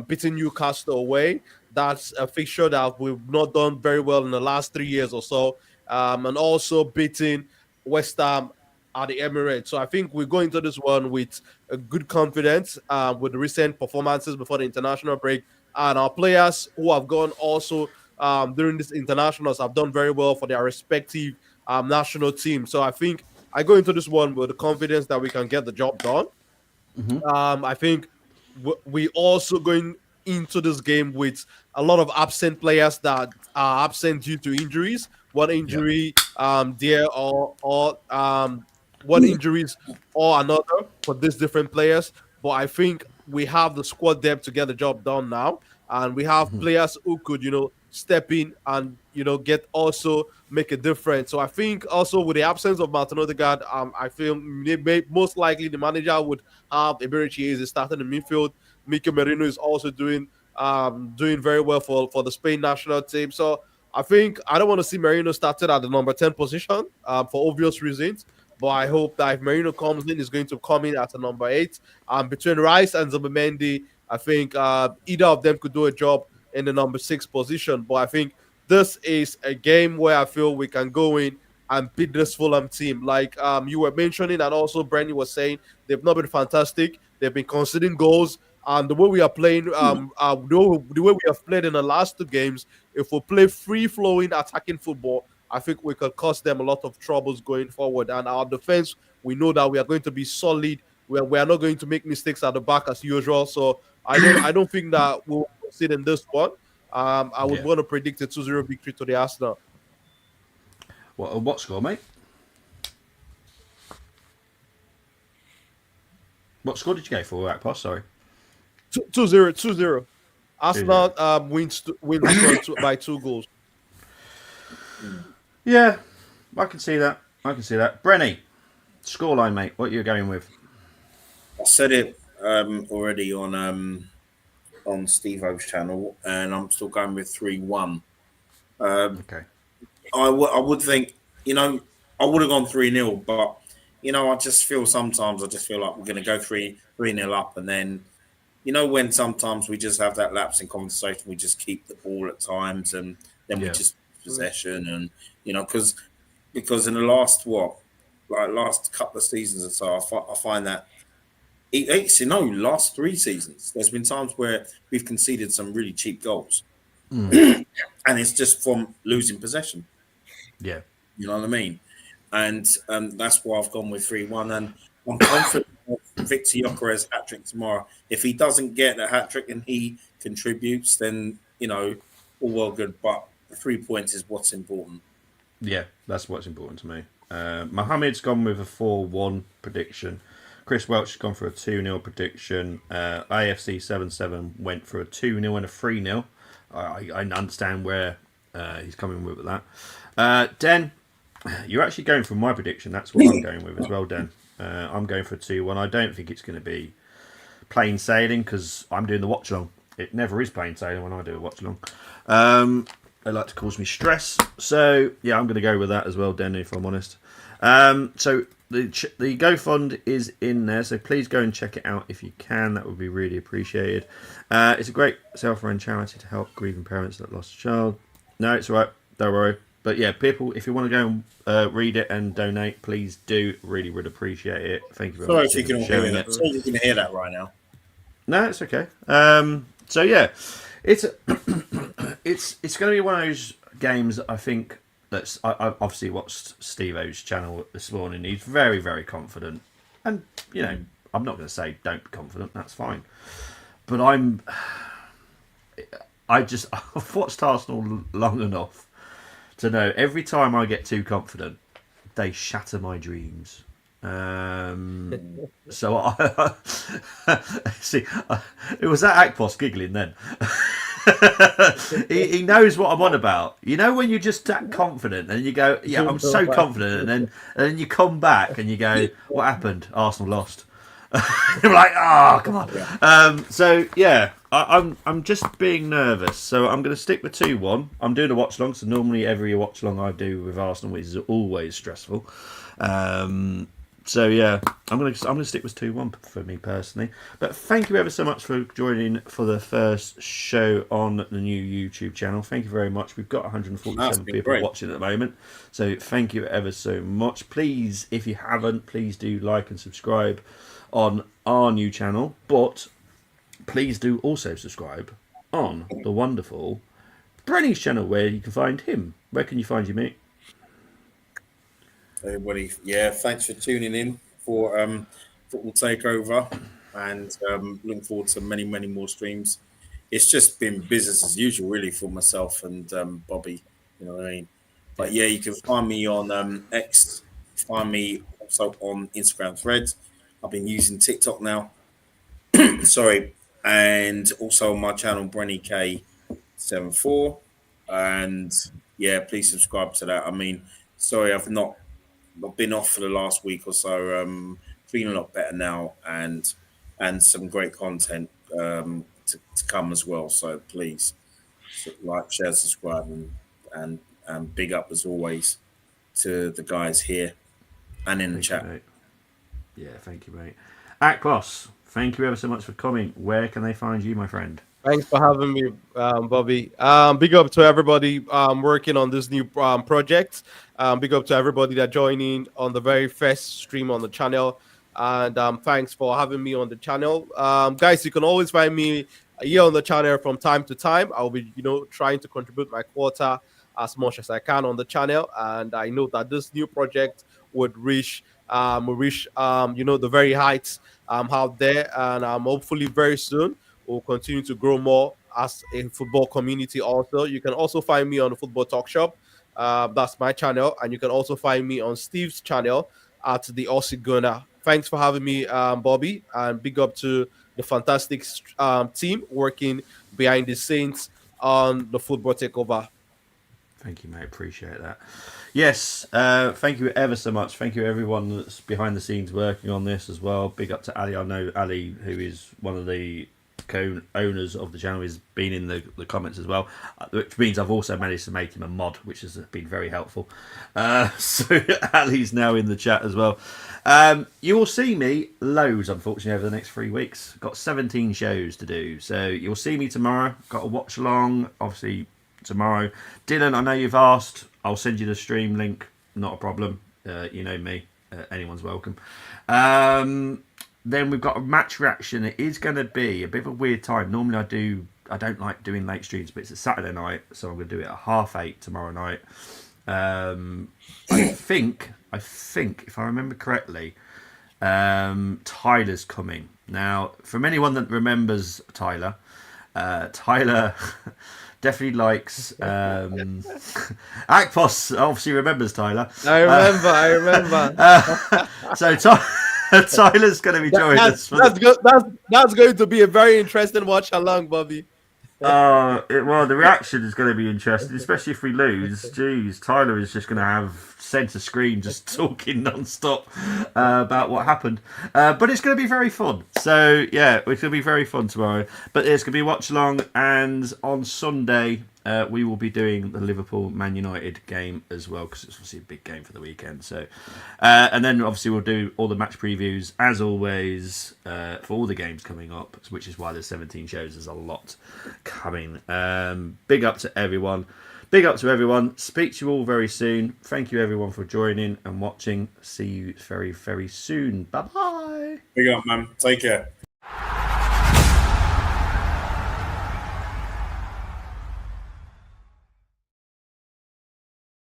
beating Newcastle away. That's a fixture that we've not done very well in the last 3 years or so, and also beating West Ham at the Emirates. So I think we go into this one with a good confidence with the recent performances before the international break, and our players who have gone also during this internationals have done very well for their respective national team. So I think I go into this one with the confidence that we can get the job done. I think we also going into this game with a lot of absent players that are absent due to injuries. One injury there or one injuries or another for these different players. But I think we have the squad depth to get the job done now, and we have players who could step in and get also make a difference. So I think also with the absence of Martin Odegaard, I feel most likely the manager would have Iberichi is starting in midfield. Mikel Merino is also doing very well for the Spain national team. So I think I don't want to see Merino started at the number 10 position for obvious reasons. But I hope that if Merino comes in, he's going to come in at a number 8. Between Rice and Zubimendi, I think either of them could do a job in the number 6 position. But I think this is a game where I feel we can go in and beat this Fulham team. Like you were mentioning, and also Brandy was saying, they've not been fantastic. They've been conceding goals. And the way we are playing, the way we have played in the last 2 games, if we play free-flowing attacking football, I think we could cause them a lot of troubles going forward. And our defense, we know that we are going to be solid. We are not going to make mistakes at the back as usual. So I don't think that we'll succeed in this one. I would want to predict a 2-0 victory to the Arsenal. What score, mate? What score did you go for, Akpos? Sorry. 2-0. Arsenal wins by 2 goals. Yeah, I can see that. Brenny, scoreline, mate. What you're going with? I said it already on Steve O's channel, and I'm still going with 3-1. Okay. I would think, I would have gone 3-0, but I just feel sometimes like we're going to go 3-0 up, and then when sometimes we just have that lapse in conversation, we just keep the ball at times, and then we just possession, and because in the last last couple of seasons or so, I find that last 3 seasons, there's been times where we've conceded some really cheap goals, and it's just from losing possession. Yeah, you know what I mean, and that's why I've gone with 3-1, and I'm confident of Victor Gyökeres hat trick tomorrow. If he doesn't get a hat trick and he contributes, then all well good. But the 3 points is what's important. Yeah, that's what's important to me. Mohammed's gone with a 4-1 prediction. Chris Welch has gone for a 2-0 prediction. AFC 77 went for a 2-0 and a 3-0. I understand where he's coming with that. Den, you're actually going for my prediction. That's what I'm going with as well, Den. I'm going for a 2-1. I don't think it's going to be plain sailing because I'm doing the watch along. It never is plain sailing when I do a watch along. They like to cause me stress. So, yeah, I'm going to go with that as well, Den, if I'm honest. So, the GoFund is in there, so please go and check it out if you can. That would be really appreciated. It's a great self-run charity to help grieving parents that lost a child. No, it's all right. Don't worry. But yeah, people, if you want to go and read it and donate, please do. Really would appreciate it. Thank you very Sorry much if you for can sharing hear it. that. Sorry if you can hear that right now. No, it's okay. So yeah, it's it's going to be one of those games that I think that's. I obviously watched Steve-O's channel this morning. He's very, very confident, and you know, I'm not going to say don't be confident. That's fine, but I've watched Arsenal long enough to know every time I get too confident, they shatter my dreams. So I see. It was that Akpos giggling then. he knows what I'm on about. You know when you're just that confident and you go, "Yeah, I'm so confident," and then you come back and you go, "What happened? Arsenal lost." You're like, "Oh, come on." So yeah, I'm just being nervous. So I'm going to stick with 2-1. I'm doing a watch long. So normally every watch long I do with Arsenal is always stressful. So yeah, I'm gonna stick with 2-1 for me personally. But thank you ever so much for joining for the first show on the new YouTube channel. Thank you very much. We've got 147 people watching at the moment, so thank you ever so much. Please, if you haven't, please do like and subscribe on our new channel. But please do also subscribe on the wonderful Brenny's channel, where you can find him. Where can you find you, mate? Everybody, yeah, thanks for tuning in for Football Takeover, and looking forward to many, many more streams. It's just been business as usual, really, for myself and Bobby. You know what I mean? But yeah, you can find me on X. Find me also on Instagram Threads. I've been using TikTok now. Sorry, and also on my channel Brenny K74. And yeah, please subscribe to that. I mean, sorry, I've been off for the last week or so. Feeling a lot better now, and some great content to come as well. So please like, share, subscribe, and big up as always to the guys here and in the chat. Mate. Yeah, thank you, mate. Akpos, thank you ever so much for coming. Where can they find you, my friend? Thanks for having me, Bobby. Big up to everybody working on this new project. Big up to everybody that joined in on the very first stream on the channel. And thanks for having me on the channel. Guys, you can always find me here on the channel from time to time. I'll be, trying to contribute my quota as much as I can on the channel. And I know that this new project would reach the very heights out there. And hopefully very soon we'll continue to grow more as a football community also. You can also find me on the Football Talk Shop. That's my channel. And you can also find me on Steve's channel at the Aussie Gunner. Thanks for having me, Bobby. And big up to the fantastic team working behind the scenes on the Football Takeover. Thank you, mate. Appreciate that. Yes, thank you ever so much. Thank you, everyone that's behind the scenes working on this as well. Big up to Ali. I know Ali, who is one of the co-owners of the channel, has been in the comments as well, which means I've also managed to make him a mod, which has been very helpful. So Ali's now in the chat as well. You will see me loads, unfortunately, over the next 3 weeks. Got 17 shows to do, so you'll see me tomorrow. Got a watch along, obviously, tomorrow. Dylan, I know you've asked. I'll send you the stream link. Not a problem. You know me. Anyone's welcome. Then we've got a match reaction. It is going to be a bit of a weird time. Normally I don't like doing late streams, but it's a Saturday night, so I'm going to do it at 8:30 tomorrow night. I think, if I remember correctly, Tyler's coming. Now, from anyone that remembers Tyler, Tyler definitely likes Akpos obviously remembers Tyler. I remember. So Tyler's going to be joining us. That's going to be a very interesting watch along, Bobby. Well, the reaction is going to be interesting, especially if we lose. Jeez, Tyler is just going to have centre screen just talking non-stop about what happened. But it's going to be very fun. So, yeah, it's going to be very fun tomorrow. But it's going to be watch along, and on Sunday we will be doing the Liverpool-Man United game as well, because it's obviously a big game for the weekend. So, and then obviously we'll do all the match previews, as always, for all the games coming up, which is why there's 17 shows. There's a lot coming. Big up to everyone. Big up to everyone. Speak to you all very soon. Thank you everyone for joining and watching. See you very, very soon. Bye-bye. Big up, man. Take care.